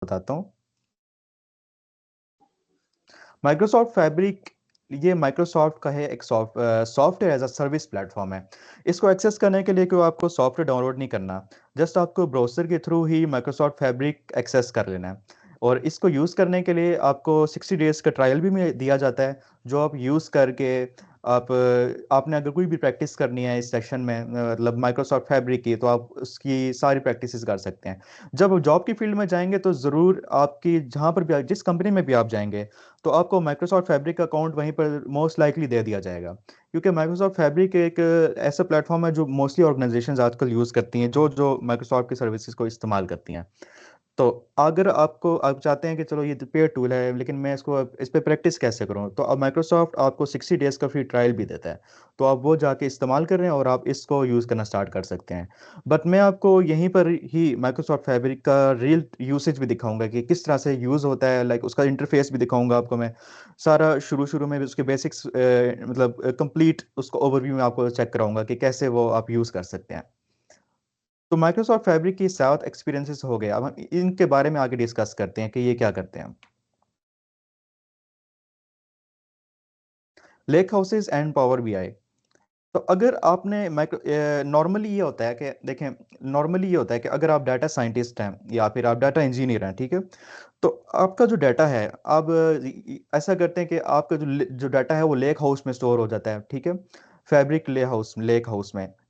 बताता हूँ। Microsoft fabric ये माइक्रोसॉफ्ट का है एक software as a service platform है। इसको एक्सेस करने के लिए कोई आपको सॉफ्टवेयर डाउनलोड नहीं करना, जस्ट आपको ब्राउज़र के थ्रू ही माइक्रोसॉफ्ट फैब्रिक एक्सेस कर लेना है। और इसको यूज़ करने के लिए आपको 60 डेज़ का ट्रायल भी दिया जाता है, जो आप यूज़ करके आपने अगर कोई भी प्रैक्टिस करनी है इस सेक्शन में, मतलब माइक्रोसॉफ्ट फैब्रिक की, तो आप उसकी सारी प्रैक्टिसेस कर सकते हैं। जब जॉब की फील्ड में जाएंगे तो ज़रूर आपकी जहाँ पर भी जिस कंपनी में भी आप जाएंगे, तो आपको माइक्रोसॉफ्ट फैब्रिक का अकाउंट वहीं पर मोस्ट लाइकली दे दिया जाएगा, क्योंकि माइक्रोसॉफ्ट फैब्रिक एक ऐसा प्लेटफॉर्म है जो मोस्टली ऑर्गेनाइजेशंस आजकल यूज़ करती हैं, जो जो माइक्रोसॉफ्ट की सर्विसेज को इस्तेमाल करती हैं। तो अगर आप चाहते हैं कि चलो ये पेड टूल है, लेकिन मैं इस पे प्रैक्टिस कैसे करूं, तो अब माइक्रोसॉफ्ट आपको 60 डेज़ का फ्री ट्रायल भी देता है। तो आप वो जाके इस्तेमाल कर रहे हैं और आप इसको यूज़ करना स्टार्ट कर सकते हैं। बट मैं आपको यहीं पर ही माइक्रोसॉफ्ट फैब्रिक का रियल यूसेज भी दिखाऊंगा कि किस तरह से यूज़ होता है, लाइक उसका इंटरफेस भी दिखाऊंगा आपको मैं। सारा शुरू शुरू में भी उसके बेसिक्स, मतलब कंप्लीट उसको ओवरव्यू में आपको चेक कराऊंगा कि कैसे वो आप यूज़ कर सकते हैं। तो माइक्रोसॉफ्ट फैब्रिक की 7 एक्सपीरियंसेस हो गए, अब हम इनके बारे में आगे डिस्कस करते हैं कि ये क्या करते हैं। Lake houses and power BI. तो अगर आपने माइक्रो नॉर्मली ये होता है कि देखें, नॉर्मली ये होता है कि अगर आप डाटा साइंटिस्ट हैं या फिर आप डाटा इंजीनियर हैं, ठीक है, तो आपका जो डाटा है, आप ऐसा करते हैं कि आपका जो डाटा है वो लेक हाउस में स्टोर हो जाता है, ठीक है। फैब्रिक लेक हाउस में,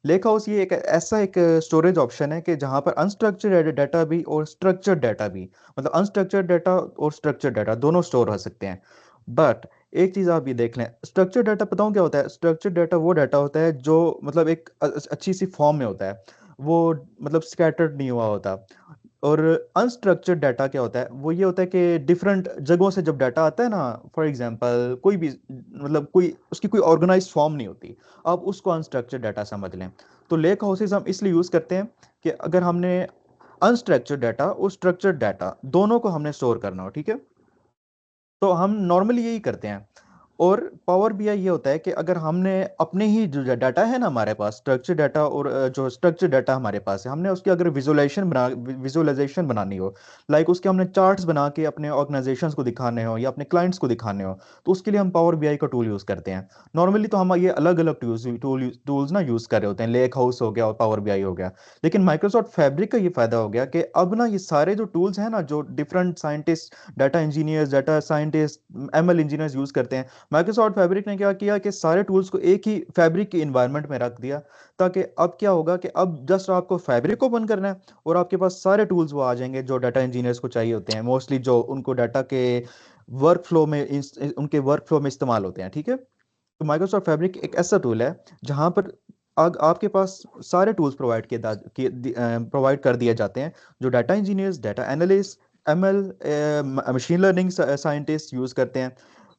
लेक हाउस ये एक ऐसा एक स्टोरेज ऑप्शन है कि जहां पर अनस्ट्रक्चर्ड डाटा भी और स्ट्रक्चर्ड डाटा भी, मतलब अनस्ट्रक्चर्ड डाटा और स्ट्रक्चर्ड डाटा दोनों स्टोर हो सकते हैं। बट एक चीज आप ये देख लें, स्ट्रक्चर्ड डाटा बताऊं क्या होता है? स्ट्रक्चर्ड डाटा वो डाटा होता है जो मतलब एक अच्छी सी फॉर्म में होता है, वो मतलब स्कैटर्ड नहीं हुआ होता। और अनस्ट्रक्चर्ड डाटा क्या होता है? वो ये होता है कि डिफरेंट जगहों से जब डाटा आता है ना, फॉर एग्जांपल कोई भी, मतलब कोई उसकी कोई ऑर्गेनाइज फॉर्म नहीं होती, आप उसको अनस्ट्रक्चर्ड डाटा समझ लें। तो लेक हाउसेस हम इसलिए यूज करते हैं कि अगर हमने अनस्ट्रक्चर्ड डाटा और स्ट्रक्चर्ड डाटा दोनों को हमने स्टोर करना हो, ठीक है, तो हम नॉर्मली यही करते हैं। और पावर बीआई ये होता है कि अगर हमने अपने ही जो डाटा है ना हमारे पास, स्ट्रक्चर डाटा और जो स्ट्रक्चर डाटा हमारे पास है, हमने उसकी अगर विजुअलाइजेशन बनानी हो, लाइक उसके हमने चार्ट्स बना के अपने ऑर्गेनाइजेशंस को दिखाने हो या अपने क्लाइंट्स को दिखाने हो, तो उसके लिए हम पावर बीआई का टूल यूज़ करते हैं। नॉर्मली तो हम ये अलग अलग टूल्स ना यूज़ कर रहे होते हैं, लेक हाउस हो गया और पावर बीआई हो गया। लेकिन माइक्रोसॉफ्ट फैब्रिक का ये फायदा हो गया कि अब ना ये सारे जो टूल्स हैं ना, जो different scientist, data engineers, data scientist, ML engineers use करते हैं, माइक्रोसॉफ्ट फैब्रिक ने क्या किया कि सारे टूल्स को एक ही फैब्रिक के इन्वायरमेंट में रख दिया, ताकि अब क्या होगा कि अब जस्ट आपको फैब्रिक ओपन करना है और आपके पास सारे टूल्स वो आ जाएंगे जो डाटा इंजीनियर्स को चाहिए होते हैं, मोस्टली जो उनको डाटा के उनके वर्क फ्लो में इस्तेमाल होते हैं, ठीक है। तो माइक्रोसॉफ्ट फैब्रिक एक ऐसा टूल है जहां पर आपके पास सारे टूल्स प्रोवाइड कर दिए जाते हैं, जो data engineers, data analyst, ML, machine learning scientist use करते हैं।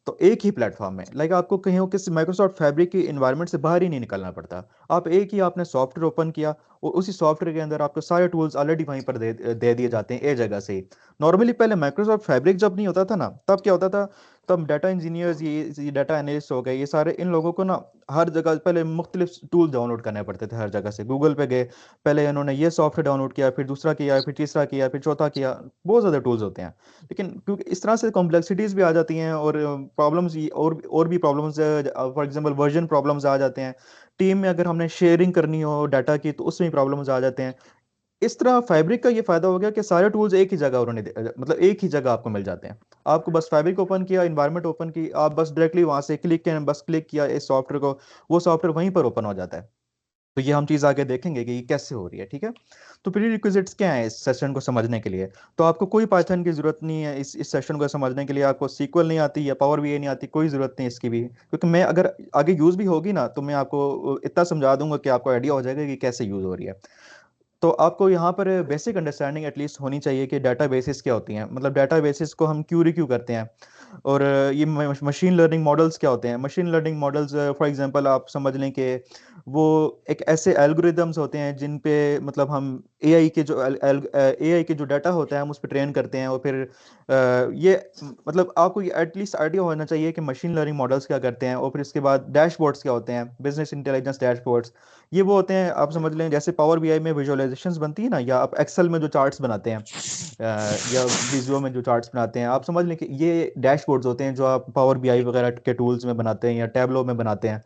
तो एक ही प्लेटफॉर्म में, लाइक आपको कहीं किसी माइक्रोसॉफ्ट फैब्रिक के इन्वायरमेंट से बाहर ही नहीं निकलना पड़ता। आप एक ही आपने सॉफ्टवेयर ओपन किया और उसी सॉफ्टवेयर के अंदर आपको सारे टूल्स ऑलरेडी वहीं पर दे दिए जाते हैं, एक जगह से ही। नॉर्मली पहले माइक्रोसॉफ्ट फैब्रिक जब नहीं होता था ना, तब क्या होता था, तब डाटा इंजीनियर्स, ये डाटा एनालिस्ट हो गए, ये सारे इन लोगों को ना हर जगह पहले मुख्तलिफ टूल डाउनलोड करने पड़ते थे, हर जगह से गूगल पे गए, पहले इन्होंने ये सॉफ्टवेयर डाउनलोड किया, फिर दूसरा किया, फिर तीसरा किया, फिर चौथा किया। बहुत ज़्यादा टूल्स होते हैं। लेकिन क्योंकि इस तरह से कॉम्प्लेक्सिटीज भी आ जाती हैं और प्रॉब्लम्स और भी problems, for example version problems आ जाते हैं। टीम में अगर हमने शेयरिंग करनी हो डाटा की, तो उसमें प्रॉब्लम्स आ जाते हैं। इस तरह फैब्रिक का ये फायदा हो गया कि सारे टूल्स एक ही जगह मतलब एक ही जगह आपको मिल जाते हैं। आपको बस फैब्रिक ओपन किया, इन्वायरमेंट ओपन की, आप बस डायरेक्टली वहां से क्लिक किया, बस क्लिक किया इस सॉफ्टवेयर को, वो सॉफ्टवेयर वहीं पर ओपन हो जाता है। तो ये हम चीज़ आगे देखेंगे कि ये कैसे हो रही है, ठीक है। तो प्री रिक्विजिट्स क्या है इस सेशन को समझने के लिए? तो आपको कोई पाइथन की जरूरत नहीं है इस सेशन को समझने के लिए। आपको सीक्वल नहीं आती या पावर बीआई नहीं आती, कोई जरूरत नहीं इसकी भी, क्योंकि मैं अगर आगे यूज भी होगी ना, तो मैं आपको इतना समझा दूंगा कि आपको आइडिया हो जाएगा कि कैसे यूज हो रही है। तो आपको यहाँ पर बेसिक अंडरस्टैंडिंग एटलीस्ट होनी चाहिए कि डाटाबेसेस क्या होती हैं, मतलब डाटाबेसेस को हम क्यूरी क्यों करते हैं, और ये मशीन लर्निंग मॉडल्स क्या होते हैं। Machine learning models for example आप समझ लें कि वो एक ऐसे एल्गोरिदम्स होते हैं जिन पे मतलब हम एआई के जो डाटा होता है हम उस पर ट्रेन करते हैं, और फिर ये मतलब आपको ये एटलीस्ट आइडिया होना चाहिए कि मशीन लर्निंग मॉडल्स क्या करते हैं, और फिर इसके बाद डैशबोर्ड्स क्या होते हैं, बिजनेस इंटेलिजेंस डैशबोर्ड्स। ये वो होते हैं, आप समझ लें जैसे पावर बीआई में विजुअलाइजेशंस बनती है ना, या आप एक्सेल में जो चार्ट्स बनाते हैं, या विजुओ में जो चार्ट्स बनाते हैं, आप समझ लें कि ये डैशबोर्ड्स होते हैं जो आप पावर बीआई वगैरह के टूल्स में बनाते हैं या टैबलो में बनाते हैं।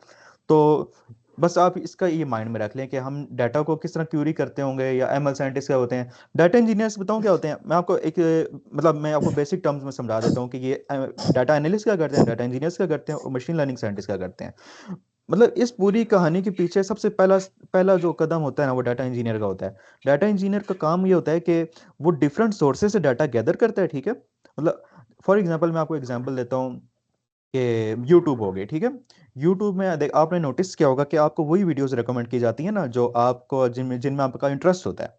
तो बस आप इसका ये माइंड में रख लें कि हम डाटा को किस तरह क्यूरी करते होंगे, या एमएल साइंटिस्ट क्या होते हैं, डाटा इंजीनियर्स बताऊं क्या होते हैं। मैं आपको एक मतलब मैं आपको बेसिक टर्म्स में समझा देता हूँ कि ये डाटा एनालिस्ट क्या करते हैं, डाटा इंजीनियर्स क्या करते हैं, और मशीन लर्निंग साइंटिस्ट क्या करते हैं। मतलब इस पूरी कहानी के पीछे सबसे पहला पहला जो कदम होता है ना, वो डाटा इंजीनियर का होता है। डाटा इंजीनियर का काम ये होता है कि वो डिफरेंट सोर्सेज से डाटा गैदर करता है, ठीक है। मतलब फॉर एग्जांपल मैं आपको एग्जांपल देता हूँ कि यूट्यूब हो गई, ठीक है। यूट्यूब में देख आपने नोटिस किया होगा कि आपको वही वीडियोस रिकमेंड की जाती है ना जो आपको जिनमें जिनमें आपका इंटरेस्ट होता है।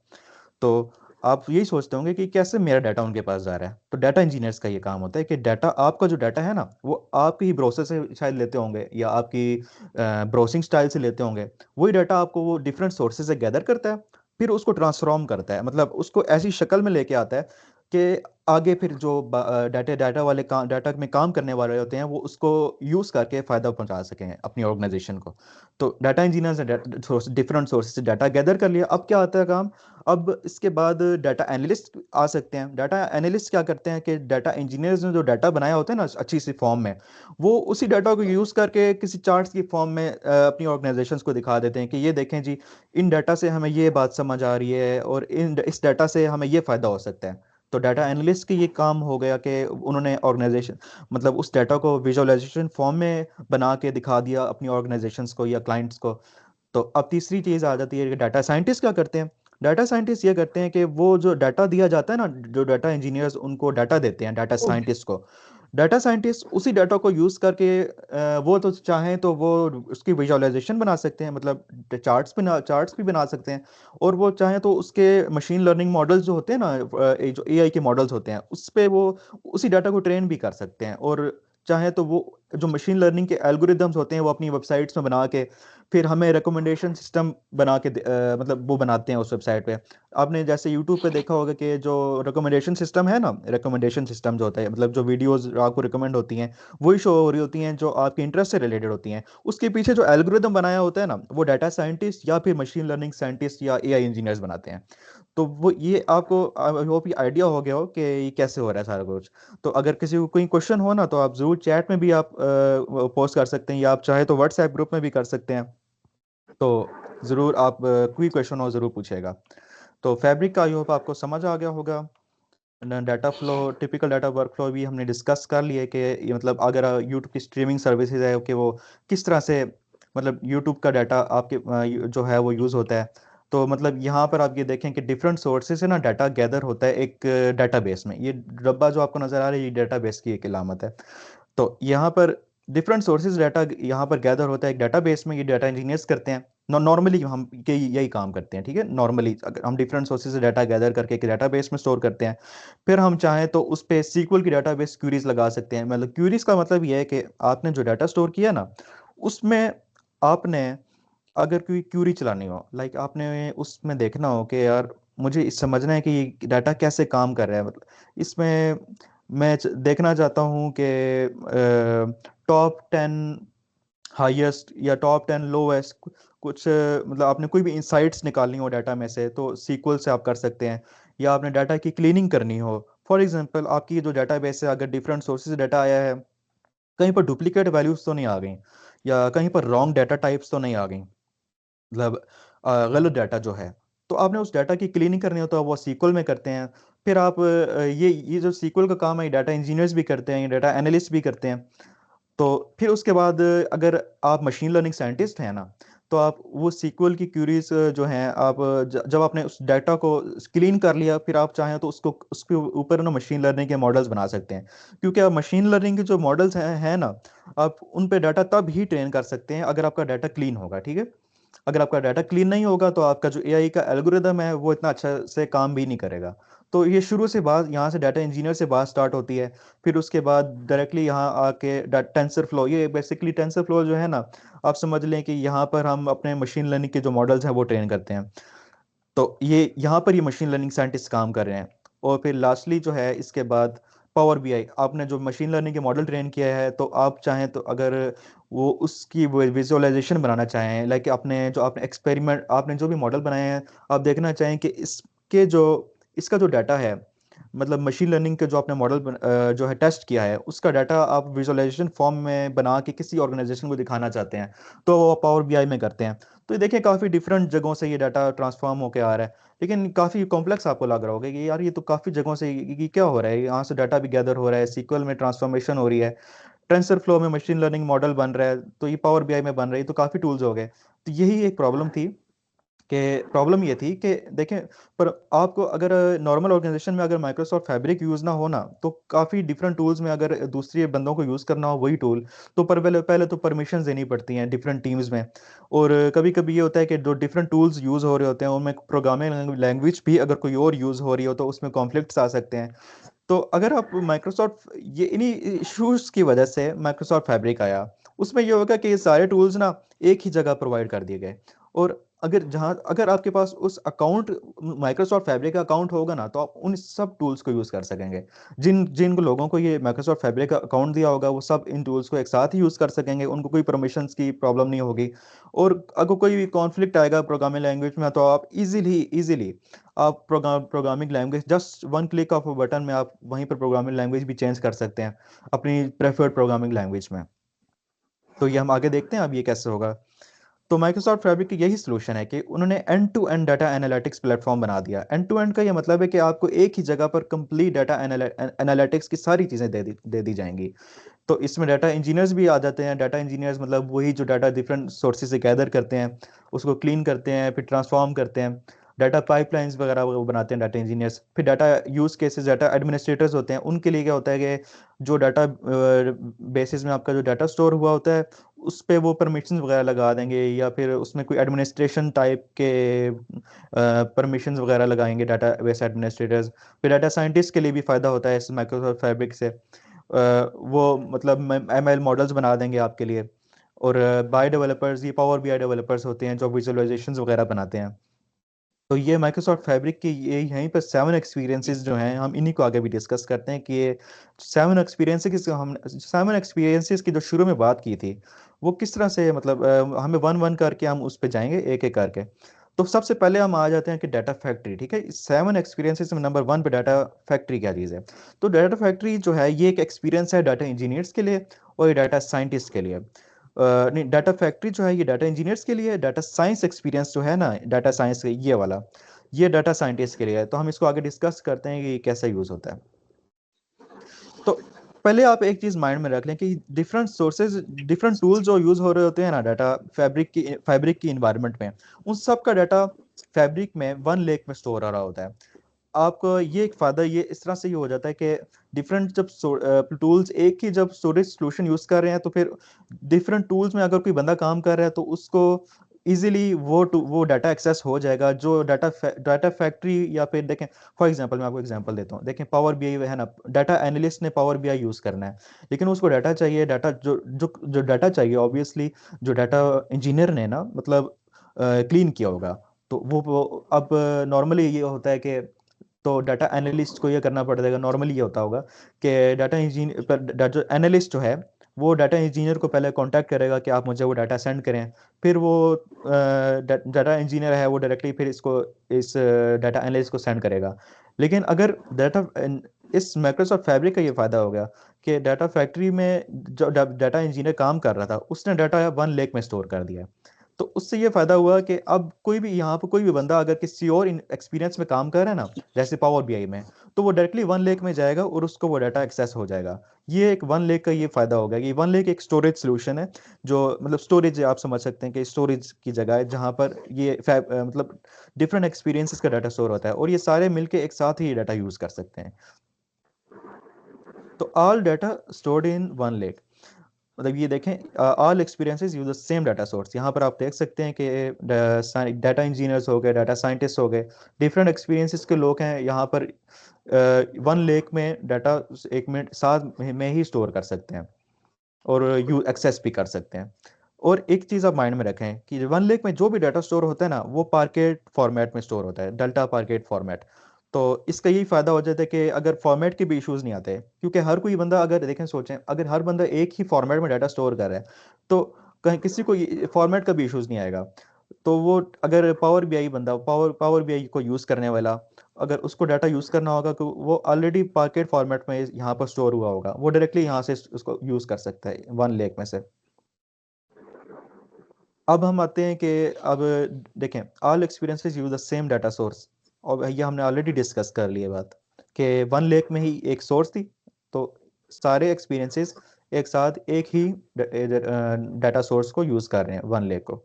तो आप यही सोचते होंगे कि कैसे मेरा डाटा उनके पास जा रहा है। तो डाटा इंजीनियर्स का ये काम होता है कि डाटा, आपका जो डाटा है ना, वो आपकी ही ब्राउज़र से शायद लेते होंगे, या आपकी ब्राउजिंग स्टाइल से लेते होंगे। वही डाटा आपको वो डिफरेंट सोर्सेज से गैदर करता है, फिर उसको ट्रांसफॉर्म करता है, मतलब उसको ऐसी शक्ल में लेके आता है कि आगे फिर जो डाटा डाटा वाले काम, डाटा में काम करने वाले होते हैं, वो उसको यूज़ करके फ़ायदा पहुंचा सकें अपनी ऑर्गेनाइजेशन को। तो डाटा इंजीनियर्स ने डिफरेंट सोर्सेज से डाटा गैदर कर लिया। अब क्या आता है काम, अब इसके बाद डाटा एनालिस्ट आ सकते हैं। डाटा एनालिस्ट क्या करते हैं कि डाटा इंजीनियर्स ने जो डाटा बनाया होता है ना अच्छी सी फॉर्म में, वो उसी डाटा को यूज़ करके किसी चार्ट्स की फॉर्म में अपनी ऑर्गेनाइजेशंस को दिखा देते हैं कि ये देखें जी, इन डाटा से हमें ये बात समझ आ रही है, और इस डाटा से हमें ये फ़ायदा हो सकता है। तो डाटा एनालिस्ट की ये काम हो गया कि उन्होंने ऑर्गेनाइजेशन, मतलब उस डाटा को विजुअलाइजेशन फॉर्म में बना के दिखा दिया अपनी ऑर्गेनाइजेशंस को या क्लाइंट्स को। तो अब तीसरी चीज़ आ जाती है कि डाटा साइंटिस्ट क्या करते हैं। डाटा साइंटिस्ट ये करते हैं कि वो जो डाटा दिया जाता है ना, जो डाटा इंजीनियर्स उनको डाटा देते हैं डाटा साइंटिस्ट को, डाटा साइंटिस्ट उसी डाटा को यूज़ करके वो तो चाहें तो वो उसकी विजुअलाइजेशन बना सकते हैं, मतलब चार्ट्स भी बना सकते हैं। और वो चाहें तो उसके मशीन लर्निंग मॉडल्स जो होते हैं ना, जो एआई के मॉडल्स होते हैं, उस पे वो उसी डाटा को ट्रेन भी कर सकते हैं। और चाहे तो वो जो मशीन लर्निंग के एल्गोरिदम्स होते हैं, वो अपनी वेबसाइट्स में बना के फिर हमें रिकमेंडेशन सिस्टम बना के मतलब वो बनाते हैं उस वेबसाइट पे। आपने जैसे यूट्यूब पे देखा होगा कि जो रिकमेंडेशन सिस्टम है ना, रिकमेंडेशन सिस्टम जो होता है, मतलब जो वीडियोस आपको रिकमेंड होती हैं वही शो हो रही होती हैं जो आपके इंटरेस्ट से रिलेटेड होती हैं। उसके पीछे जो एल्गोरिदम बनाया होता है ना, वो डाटा साइंटिस्ट या फिर मशीन लर्निंग साइंटिस्ट या एआई इंजीनियर्स बनाते हैं। तो वो ये आपको आई होप ये आइडिया हो गया हो कि ये कैसे हो रहा है सारा कुछ। तो अगर किसी को कोई क्वेश्चन हो ना, तो आप ज़रूर चैट में भी आप पोस्ट कर सकते हैं, या आप चाहे तो व्हाट्सएप ग्रुप में भी कर सकते हैं। तो ज़रूर आप कोई क्वेश्चन हो ज़रूर पूछेगा। तो फैब्रिक का आई होप आपको समझ आ गया होगा। Data flow, typical data workflow भी हमने डिस्कस कर लिए कि ये मतलब अगर यूट्यूब की स्ट्रीमिंग सर्विसेज है कि वो किस तरह से, मतलब यूट्यूब का डाटा आपके जो है वो यूज़ होता है। तो मतलब यहाँ पर आप ये देखें कि डिफरेंट सोर्सेज से ना डाटा गैदर होता है एक डाटाबेस में। ये डब्बा जो आपको नज़र आ रहा है, ये डाटाबेस की एक अलामत है। तो यहाँ पर डिफरेंट सोर्सेज डाटा यहाँ पर गैदर होता है एक डाटाबेस में। ये डाटा इंजीनियर्स करते हैं, नॉर्मली हम के यही काम करते हैं, ठीक है। नॉर्मली अगर हम डिफरेंट सोर्सेज से डाटा गैदर करके एक डाटाबेस में स्टोर करते हैं, फिर हम चाहें तो उस पे सीक्वल की डाटाबेस क्यूरीज लगा सकते हैं। मतलब क्यूरीज का मतलब ये है कि आपने जो डाटा स्टोर किया ना, उसमें आपने अगर कोई क्यूरी चलानी हो, लाइक आपने उसमें देखना हो कि यार मुझे इस समझना है कि ये डाटा कैसे काम कर रहा है। मतलब इसमें मैं देखना चाहता हूँ कि टॉप 10 हाईएस्ट या टॉप 10 लोवेस्ट कुछ मतलब आपने कोई भी इंसाइट्स निकालनी हो डाटा में से, तो सीक्वल से आप कर सकते हैं। या आपने डाटा की क्लीनिंग करनी हो, फॉर एग्जांपल आपकी जो डाटाबेस है, अगर डिफरेंट सोर्सेज से डाटा आया है, कहीं पर डुप्लीकेट वैल्यूज तो नहीं आ गई, या कहीं पर रॉन्ग डाटा टाइप्स तो नहीं आ गई, मतलब गलत डाटा जो है, तो आपने उस डाटा की क्लीनिंग करनी हो तो वो सीक्वल में करते हैं। फिर आप ये जो सीक्वल का काम है, डाटा इंजीनियर्स भी करते हैं, ये डाटा एनालिस्ट भी करते हैं। तो फिर उसके बाद अगर आप मशीन लर्निंग साइंटिस्ट हैं ना, तो आप वो सीक्वल की क्यूरीज जो हैं, आप जब आपने उस डाटा को क्लीन कर लिया, फिर आप चाहें तो उसको उसके ऊपर ना मशीन लर्निंग के मॉडल्स बना सकते हैं। क्योंकि आप मशीन लर्निंग के जो मॉडल्स हैं ना, आप उन पे डाटा तब ही ट्रेन कर सकते हैं अगर आपका डाटा क्लीन होगा, ठीक है। अगर आपका डाटा क्लीन नहीं होगा तो आपका जो एआई का एल्गोरिदम है वो इतना अच्छा से काम भी नहीं करेगा। तो ये शुरू से बात यहाँ से डाटा इंजीनियर से बात स्टार्ट होती है। फिर उसके बाद डायरेक्टली यहाँ आके टेंसर फ्लो, ये बेसिकली टेंसर फ्लो जो है ना, आप समझ लें कि यहाँ पर हम अपने मशीन लर्निंग के जो मॉडल्स हैं वो ट्रेन करते हैं। तो ये यहाँ पर ये मशीन लर्निंग साइंटिस्ट काम कर रहे हैं। और फिर लास्टली जो है इसके बाद पावर बीआई, आपने जो मशीन लर्निंग के मॉडल ट्रेन किया है, तो आप चाहें तो अगर वो उसकी विजुअलाइजेशन बनाना चाहें, लाइक अपने जो आपने एक्सपेरिमेंट, आपने जो भी मॉडल बनाए हैं, आप देखना चाहें कि इसका जो डाटा है, मतलब मशीन लर्निंग के जो आपने मॉडल जो है टेस्ट किया है, उसका डाटा आप विजुअलाइजेशन फॉर्म में बना के किसी ऑर्गेनाइजेशन को दिखाना चाहते हैं, तो वो पावर बीआई में करते हैं। तो ये देखिए काफ़ी डिफरेंट जगहों से ये डाटा ट्रांसफॉर्म होकर आ रहा है, लेकिन काफ़ी कॉम्प्लेक्स आपको लग रहा होगा कि यार ये तो काफ़ी जगहों से ये क्या हो रहा है, यहाँ से डाटा भी गैदर हो रहा है, सीक्वल में ट्रांसफॉर्मेशन हो रही है, टेंसर फ्लो में मशीन लर्निंग मॉडल बन रहा है, तो ये पावर बीआई में बन रही है, तो काफ़ी टूल्स हो गए। तो यही एक प्रॉब्लम थी, कि प्रॉब्लम ये थी कि देखें, पर आपको अगर नॉर्मल ऑर्गेनाइजेशन में अगर माइक्रोसॉफ्ट फैब्रिक यूज़ ना हो ना, तो काफ़ी डिफरेंट टूल्स में अगर दूसरे बंदों को यूज़ करना हो वही टूल, तो पर पहले पहले तो परमिशन देनी पड़ती हैं डिफरेंट टीम्स में। और कभी कभी ये होता है कि जो डिफरेंट टूल्स यूज़ हो रहे होते हैं उनमें प्रोग्रामिंग लैंग्वेज भी अगर कोई और यूज़ हो रही हो तो उसमें कॉन्फ्लिक्ट्स आ सकते हैं। तो अगर आप माइक्रोसॉफ्ट, ये इन्हीं इश्यूज की वजह से माइक्रोसॉफ्ट फैब्रिक आया। उसमें ये होगा कि ये सारे टूल्स ना एक ही जगह प्रोवाइड कर दिए गए, और अगर आपके पास उस अकाउंट, माइक्रोसॉफ्ट फैब्रिक का अकाउंट होगा ना, तो आप उन सब टूल्स को यूज़ कर सकेंगे। जिन जिन लोगों को ये माइक्रोसॉफ्ट फैब्रिक का अकाउंट दिया होगा वो सब इन टूल्स को एक साथ ही यूज़ कर सकेंगे, उनको कोई परमिशंस की प्रॉब्लम नहीं होगी। और अगर कोई भी कॉन्फ्लिक्ट आएगा प्रोग्रामिंग लैंग्वेज में, तो आप इजीली इजीली आप programming language, just one click off button में आप वहीं पर प्रोग्रामिंग लैंग्वेज भी चेंज कर सकते हैं अपनी प्रेफर्ड प्रोग्रामिंग लैंग्वेज में। तो ये हम आगे देखते हैं अब ये कैसे होगा। तो माइक्रोसॉफ्ट फैब्रिक की यही सोल्यूशन है कि उन्होंने end to end data analytics platform बना दिया। एंड टू एंड का ये मतलब है कि आपको एक ही जगह पर कंप्लीट डाटा एनालिटिक्स की सारी चीज़ें दे दी जाएंगी। तो इसमें डाटा इंजीनियर्स भी आ जाते हैं। डाटा इंजीनियर्स मतलब वही जो डाटा डिफरेंट सोर्सेज से गैदर करते हैं, उसको क्लीन करते हैं, फिर ट्रांसफॉर्म करते हैं, डाटा पाइपलाइंस वगैरह वो बनाते हैं डाटा इंजीनियर्स। फिर data use cases, data administrators होते हैं, उनके लिए क्या होता है कि जो डाटा बेसिस में आपका जो डाटा स्टोर हुआ होता है उस पे वो परमिशंस वगैरह लगा देंगे, या फिर उसमें कोई एडमिनिस्ट्रेशन टाइप के परमिशंस वगैरह लगाएंगे डाटा बेस एडमिनिस्ट्रेटर्स। फिर डाटा साइंटिस्ट के लिए भी फ़ायदा होता है इस माइक्रोसॉफ्ट फैब्रिक से। वो मतलब एमएल मॉडल्स बना देंगे आपके लिए। और बाय डेवलपर्स, ये पावर बीआई डेवलपर्स होते हैं जो विजुअलाइजेशंस वगैरह बनाते हैं। तो ये माइक्रोसॉफ्ट फैब्रिक के ये यहीं पर 7 एक्सपीरियंसेस जो हैं, हम इन्हीं को आगे भी डिस्कस करते हैं कि ये 7 एक्सपीरियंसेस की जो शुरू में बात की थी, वो किस तरह से, मतलब हमें वन वन करके हम उस पर जाएंगे एक एक करके। तो सबसे पहले हम आ जाते हैं कि डाटा फैक्ट्री, ठीक है। 7 एक्सपीरियंसेस में नंबर 1 पे डाटा फैक्ट्री क्या चीज़ है। तो डाटा फैक्ट्री जो है ये एक एक्सपीरियंस है डाटा इंजीनियर्स के लिए और ये डाटा साइंटिस्ट के लिए। नहीं, डाटा फैक्ट्री जो है ये डाटा इंजीनियर्स के लिए, डाटा साइंस एक्सपीरियंस जो है ना, डाटा साइंस ये वाला, ये डाटा साइंटिस्ट के लिए है। तो हम इसको आगे डिस्कस करते हैं कि ये कैसा यूज़ होता है। तो पहले आप एक चीज़ माइंड में रख लें कि डिफरेंट सोर्सेज, डिफरेंट टूल्स जो यूज़ हो रहे होते हैं ना डाटा फैब्रिक की इन्वायरमेंट में, उन सब का डाटा फैब्रिक में वन लेक में स्टोर हो रहा होता है। आपको ये एक फ़ायदा ये इस तरह से ये हो जाता है कि डिफरेंट जब टूल्स एक ही जब स्टोरेज सॉल्यूशन यूज़ कर रहे हैं, तो फिर डिफरेंट टूल्स में अगर कोई बंदा काम कर रहा है तो उसको इजीली वो डाटा एक्सेस हो जाएगा जो डाटा फैक्ट्री, या फिर देखें फॉर एग्जांपल, मैं आपको एग्जांपल देता हूँ। देखें पावर बीआई है ना, डाटा एनालिस्ट ने पावर बीआई यूज़ करना है, लेकिन उसको डाटा चाहिए, डाटा जो डाटा चाहिए ऑब्वियसली जो डाटा इंजीनियर ने ना, मतलब क्लीन किया होगा। तो वो अब नॉर्मली ये होता है कि तो डाटा एनालिस्ट को ये करना पड़ेगा। नॉर्मली ये होता होगा कि डाटा इंजीनियर, डाटा एनालिस्ट जो है वो डाटा इंजीनियर को पहले कांटेक्ट करेगा कि आप मुझे वो डाटा सेंड करें। फिर वो डाटा इंजीनियर है वो डायरेक्टली फिर इस डाटा एनालिस्ट को सेंड करेगा। लेकिन अगर डाटा इस माइक्रोसॉफ्ट फैब्रिक का ये फायदा हो गया कि डाटा फैक्ट्री में जो डाटा इंजीनियर काम कर रहा था उसने डाटा वन लेक में स्टोर कर दिया। तो उससे ये फायदा हुआ कि अब कोई भी यहाँ पर कोई भी बंदा अगर किसी और एक्सपीरियंस में काम कर रहा है ना, जैसे पावर बीआई में, तो वो डायरेक्टली वन लेक में जाएगा और उसको वो डाटा एक्सेस हो जाएगा। ये एक वन लेक का ये फायदा होगा कि वन लेक एक स्टोरेज सोल्यूशन है, जो मतलब स्टोरेज आप समझ सकते हैं कि स्टोरेज की जगह है जहाँ पर ये मतलब डिफरेंट एक्सपीरियंसेस का डाटा स्टोर होता है, और ये सारे मिलके एक साथ ही ये डाटा यूज कर सकते हैं। तो all data stored in one lake, मतलब ये देखें all experiences use the same data source. यहाँ पर आप देख सकते हैं कि डाटा इंजीनियर्स हो गए, डाटा साइंटिस्ट हो गए, डिफरेंट एक्सपीरियंसेस के लोग हैं यहाँ पर वन लेक में डाटा एक मिनट साथ में ही स्टोर कर सकते हैं और यू एक्सेस भी कर सकते हैं। और एक चीज़ आप माइंड में रखें कि वन लेक में जो भी डाटा स्टोर होता है ना वो पार्केट फॉर्मेट में स्टोर होता है, डेल्टा पार्केट फॉर्मेट। तो इसका यही फायदा हो जाता है कि अगर फॉर्मेट के भी इश्यूज नहीं आते, क्योंकि हर कोई बंदा, अगर देखें सोचें, अगर हर बंदा एक ही फॉर्मेट में डाटा स्टोर कर रहा है तो कहीं किसी को फॉर्मेट का भी इश्यूज नहीं आएगा। तो वो अगर पावर बीआई बंदा, पावर बीआई को यूज करने वाला, अगर उसको डाटा यूज करना होगा तो वो ऑलरेडी पाकेट फॉर्मेट में यहाँ पर स्टोर हुआ होगा, वो डायरेक्टली यहाँ से उसको यूज कर सकता है वन लेक में से। अब हम आते हैं कि अब देखें, all experiences use the same data source. और ये हमने ऑलरेडी डिस्कस कर लिया बात कि वन लेक में ही एक सोर्स थी, तो सारे एक्सपीरियंसेस एक साथ एक ही डाटा सोर्स को यूज कर रहे हैं, वन लेक को।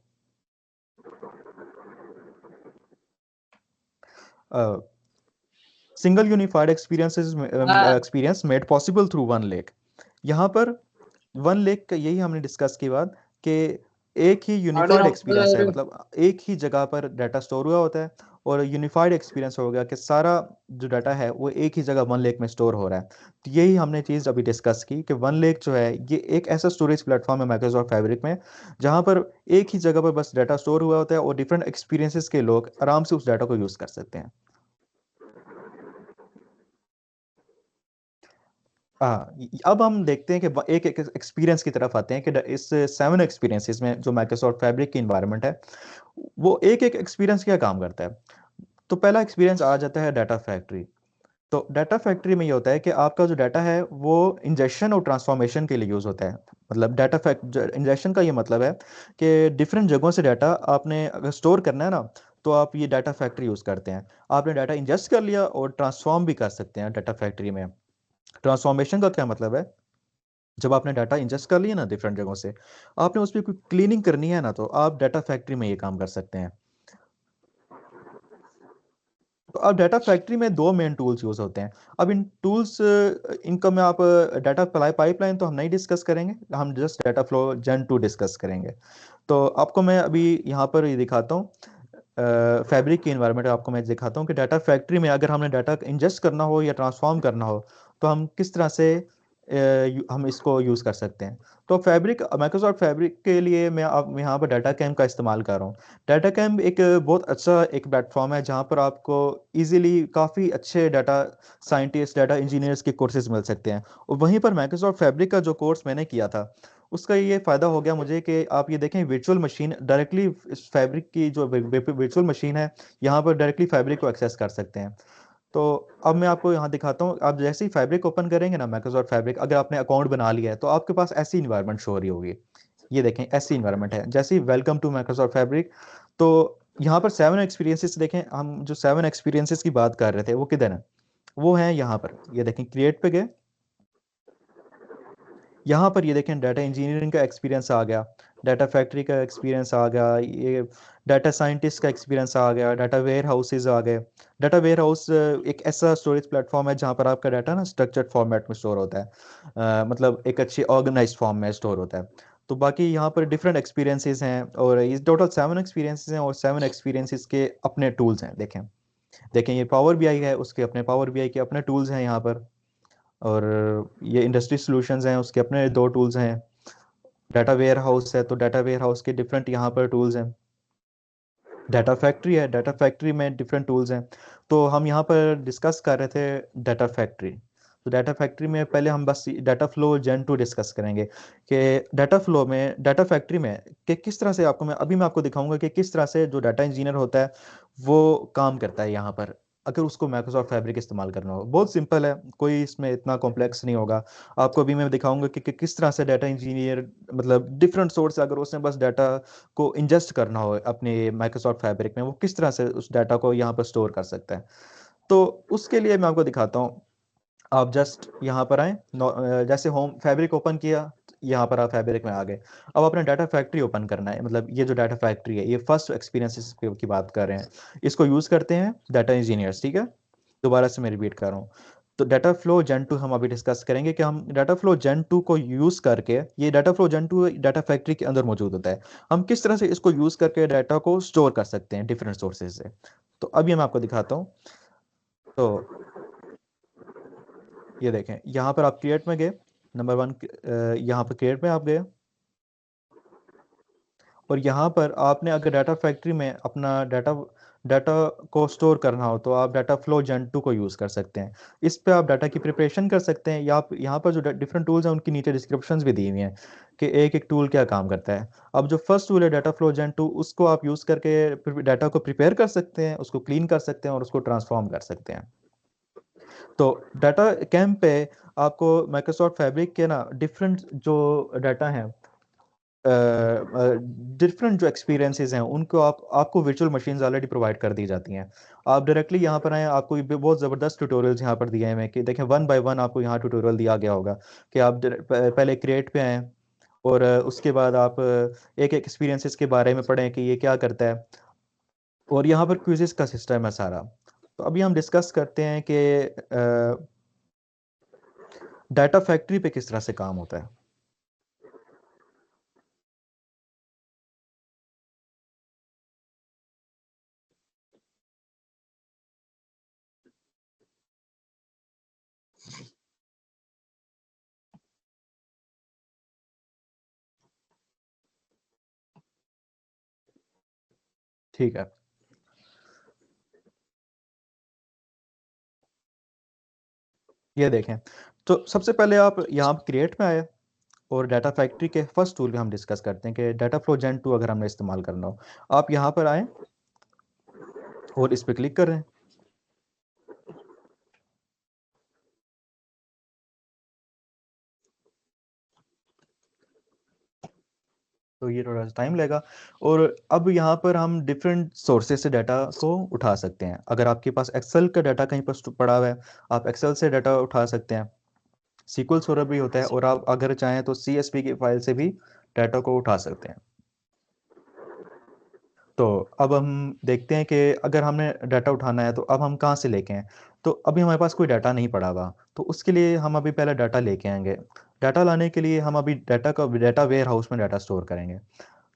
सिंगल यूनिफाइड हाँ experience made possible through one lake. यहाँ पर वन लेक का यही हमने डिस्कस की बात कि एक ही और यूनिफाइड यहाँ एक्सपीरियंस है, पर मतलब एक ही जगह पर डाटा स्टोर हुआ होता है। और यूनिफाइड एक्सपीरियंस हो गया कि सारा जो डाटा है वो एक ही जगह वन लेक में स्टोर हो रहा है। तो यही हमने चीज़ अभी डिस्कस की कि वन लेक जो है ये एक ऐसा स्टोरेज प्लेटफॉर्म है माइक्रोसॉफ्ट फैब्रिक में, जहाँ पर एक ही जगह पर बस डाटा स्टोर हुआ होता है और डिफरेंट एक्सपीरियंसेस के लोग आराम से उस डाटा को यूज़ कर सकते हैं। हाँ, अब हम देखते हैं कि एक एक एक्सपीरियंस की तरफ आते हैं कि इस सेवन एक्सपीरियंसेस में जो माइक्रोसॉफ्ट फैब्रिक की इन्वायरमेंट है, वो एक एक एक्सपीरियंस क्या काम करता है। तो पहला एक्सपीरियंस आ जाता है डाटा फैक्ट्री। तो डाटा फैक्ट्री में ये होता है कि आपका जो डाटा है वो इंजेक्शन और ट्रांसफॉर्मेशन के लिए यूज़ होता है। मतलब डाटा फैक्ट इंजेक्शन का ये मतलब है कि डिफरेंट जगहों से डाटा आपने अगर स्टोर करना है ना, तो आप ये डाटा फैक्ट्री यूज़ करते हैं। आपने डाटा इंजेस्ट कर लिया और ट्रांसफॉर्म भी कर सकते हैं डाटा फैक्ट्री में। ट्रांसफॉर्मेशन का क्या मतलब है, जब आपने डाटा इंजेस्ट कर लिया ना डिफरेंट जगहों से, आपने उस पर कोई क्लीनिंग करनी है ना, तो आप डाटा फैक्ट्री में ये काम कर सकते हैं। तो अब डाटा फैक्ट्री में दो मेन टूल्स यूज होते हैं। अब इन टूल्स, इनका में आप डाटा पाइपलाइन तो हम नहीं डिस्कस करेंगे, हम जस्ट डाटा फ्लो जेन 2 डिस्कस करेंगे। तो आपको मैं अभी यहाँ पर ये दिखाता हूँ, फैब्रिक की इन्वायरमेंट आपको मैं दिखाता हूँ कि डाटा फैक्ट्री में अगर हमने डाटा इंजेस्ट करना हो या ट्रांसफॉर्म करना हो तो हम किस तरह से हम इसको यूज़ कर सकते हैं। तो फैब्रिक, माइक्रोसॉफ्ट फैब्रिक के लिए मैं अब यहाँ पर डाटा कैम का इस्तेमाल कर रहा हूँ। डाटा कैम एक बहुत अच्छा एक प्लेटफॉर्म है जहाँ पर आपको इजीली काफ़ी अच्छे डाटा साइंटिस्ट, डाटा इंजीनियर्स के कोर्सेज मिल सकते हैं। और वहीं पर माइक्रोसॉफ्ट फैब्रिक का जो कोर्स मैंने किया था, उसका ये फ़ायदा हो गया मुझे कि आप ये देखें, वर्चुअल मशीन डायरेक्टली इस फैब्रिक की जो वर्चुअल मशीन है, यहाँ पर डायरेक्टली फैब्रिक को एक्सेस कर सकते हैं। तो अब मैं आपको यहाँ दिखाता हूँ, आप जैसे ही फैब्रिक ओपन करेंगे ना, माइक्रोसॉफ्ट फैब्रिक, अगर आपने अकाउंट बना लिया है तो आपके पास ऐसी इन्वायरमेंट शो हो रही होगी। ये देखें, ऐसी इन्वायरमेंट है जैसे ही वेलकम टू माइक्रोसॉफ्ट फैब्रिक। तो यहाँ पर सेवन एक्सपीरियंसेस देखें, हम जो सेवन एक्सपीरियंसेस की बात कर रहे थे वो किधर है, वो है यहाँ पर। ये देखें, क्रिएट पे गए, यहाँ पर ये देखें डाटा इंजीनियरिंग का एक्सपीरियंस आ गया, डाटा फैक्ट्री का एक्सपीरियंस आ गया, ये डाटा साइंटिस्ट का एक्सपीरियंस आ गया, डाटा वेयर हाउसेज आ गए। डाटा वेयर हाउस एक ऐसा स्टोरेज प्लेटफॉर्म है जहाँ पर आपका डाटा ना स्ट्रक्चर्ड फॉर्मेट में स्टोर होता है, मतलब एक अच्छी ऑर्गेनाइज फॉर्म में स्टोर होता है। तो बाकी यहाँ पर डिफरेंट एक्सपीरियंसेस हैं, और ये टोटल सेवन एक्सपीरियंसेस हैं, और सेवन एक्सपीरियंसेस के अपने टूल्स हैं। देखें, देखें ये पावर बीआई है, उसके अपने पावर बीआई के अपने टूल्स हैं यहाँ पर। और ये इंडस्ट्री सॉल्यूशंस हैं, उसके अपने दो टूल्स हैं। डाटा वेयर हाउस है तो डाटा वेयर हाउस के डिफरेंट यहाँ पर टूल्स हैं। डाटा फैक्ट्री है, डाटा फैक्ट्री में डिफरेंट टूल्स हैं। तो हम यहाँ पर डिस्कस कर रहे थे डाटा फैक्ट्री। तो डाटा फैक्ट्री में पहले हम बस डाटा फ्लो जेन 2 डिस्कस करेंगे कि डाटा फ्लो में, डाटा फैक्ट्री में कि किस तरह से आपको मैं आपको दिखाऊंगा कि किस तरह से जो डाटा इंजीनियर होता है वो काम करता है यहाँ पर, अगर उसको माइक्रोसॉफ्ट फैब्रिक इस्तेमाल करना हो। बहुत सिंपल है, कोई इसमें इतना कॉम्प्लेक्स नहीं होगा। आपको अभी मैं दिखाऊंगा कि किस तरह से डाटा इंजीनियर, मतलब डिफरेंट सोर्स से अगर उसने बस डाटा को इंजेस्ट करना हो अपने माइक्रोसॉफ्ट फैब्रिक में, वो किस तरह से उस डाटा को यहाँ पर स्टोर कर सकता है। तो उसके लिए मैं आपको दिखाता हूँ। आप जस्ट यहाँ पर आए, जैसे होम फैब्रिक ओपन किया, यहाँ पर आप फैब्रिक में आ गए। अब अपने डाटा फैक्ट्री ओपन करना है, मतलब ये जो डाटा फैक्ट्री है, ये फर्स्ट एक्सपीरियंस की बात कर रहे हैं। इसको यूज़ करते हैं डाटा इंजीनियर्स, ठीक है। दोबारा से मैं रिपीट कर रहा हूँ। तो डाटा फ्लो जेन 2 हम अभी डिस्कस करेंगे कि हम डाटा फ्लो जेन 2 को यूज़ करके, ये डाटा फ्लो जेन 2 डाटा फैक्ट्री के अंदर मौजूद होता है, हम किस तरह से इसको यूज़ करके डाटा को स्टोर कर सकते हैं डिफरेंट सोर्सेज से। तो अभी मैं आपको दिखाता हूँ। तो ये देखें, यहाँ पर आप क्रिएट में गए, नंबर वन, यहाँ पर क्रिएट में आप गए, और यहाँ पर आपने अगर डाटा फैक्ट्री में अपना डाटा डाटा को स्टोर करना हो तो आप डाटा फ्लो जेन 2 को यूज़ कर सकते हैं। इस पे आप डाटा की प्रिपरेशन कर सकते हैं, या आप यहाँ पर जो डिफरेंट टूल्स हैं उनकी नीचे डिस्क्रिप्शंस भी दी हुई हैं कि एक एक टूल क्या काम करता है। अब जो फर्स्ट टूल है डाटा फ्लो जेन 2, उसको आप यूज़ करके डाटा को प्रिपेयर कर सकते हैं, उसको क्लीन कर सकते हैं और उसको ट्रांसफॉर्म कर सकते हैं। तो डाटा कैंप पे आपको माइक्रोसॉफ्ट फैब्रिक के ना डिफरेंट जो डाटा हैं, डिफरेंट जो एक्सपीरियंसेस हैं उनको आपको वर्चुअल मशीन्स ऑलरेडी प्रोवाइड कर दी जाती हैं। आप डायरेक्टली यहाँ पर आए, आपको ये बहुत ज़बरदस्त ट्यूटोरियल्स यहाँ पर दिए हैं कि देखें वन बाय वन आपको यहाँ ट्यूटोरियल दिया गया होगा कि आप पहले क्रिएट पे आएँ और उसके बाद आप एक एक एक्सपीरियंसेस के बारे में पढ़ें कि ये क्या करता है, और यहाँ पर क्विज़ेस का सिस्टम है सारा। तो अभी हम डिस्कस करते हैं कि डाटा फैक्ट्री पे किस तरह से काम होता है। ठीक है, ये देखें। तो सबसे पहले आप यहाँ क्रिएट में आए और डाटा फैक्ट्री के फर्स्ट टूल पे हम डिस्कस करते हैं कि डाटा फ्लो जेन 2 अगर हमने इस्तेमाल करना हो। आप यहाँ पर आए और इस पर क्लिक कर रहे हैं। तो ये थोड़ा सा टाइम लेगा। और अब यहाँ पर हम डिफरेंट सोर्सेज से डाटा को उठा सकते हैं। अगर आपके पास एक्सेल का डाटा कहीं पर पड़ा हुआ है, आप एक्सेल से डाटा उठा सकते हैं। सीक्वल सर्वर भी होता है, और आप अगर चाहें तो सीएसवी की फाइल से भी डाटा को उठा सकते हैं। तो अब हम देखते हैं कि अगर हमने डाटा उठाना है तो अब हम कहाँ से लेके आएं। तो अभी हमारे पास कोई डाटा नहीं पड़ा हुआ, तो उसके लिए हम अभी पहले डाटा लेके आएंगे। डाटा लाने के लिए हम अभी डाटा वेयर हाउस में डाटा स्टोर करेंगे।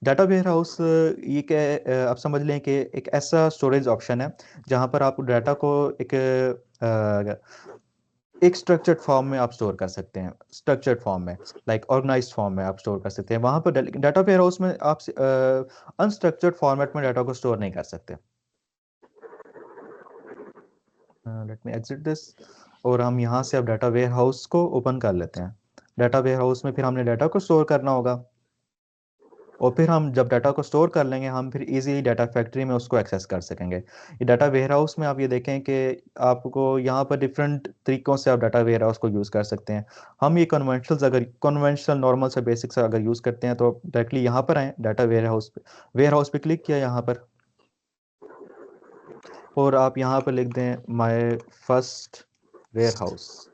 डाटा वेयर हाउस ये क्या है, आप समझ लें कि एक ऐसा स्टोरेज ऑप्शन है जहाँ पर आप डाटा को एक एक स्ट्रक्चर्ड फॉर्म में आप स्टोर कर सकते हैं। स्ट्रक्चर्ड फॉर्म में, लाइक ऑर्गेनाइज्ड फॉर्म में आप स्टोर कर सकते हैं। वहाँ पर डाटा वेयर हाउस में आप अनस्ट्रक्चर्ड फॉर्मेट में डाटा को स्टोर नहीं कर सकते। Let me exit this. और हम यहाँ से अब डाटा वेयर हाउस को ओपन कर लेते हैं। डाटा वेयर हाउस में फिर हमने डाटा को स्टोर करना होगा, और फिर हम जब डाटा को स्टोर कर लेंगे हम फिर इजीली डाटा फैक्ट्री में उसको एक्सेस कर सकेंगे। ये डाटा वेयर हाउस में आप ये देखें कि आपको यहाँ पर डिफरेंट तरीक़ों से आप डाटा वेयर हाउस को यूज़ कर सकते हैं। हम ये कन्वेंशनल नॉर्मल से बेसिक से अगर यूज़ करते हैं तो डायरेक्टली यहाँ पर आएँ, डाटा वेयर हाउस पे क्लिक किया यहाँ पर, और आप यहाँ पर लिख दें माय फर्स्ट वेयर हाउस।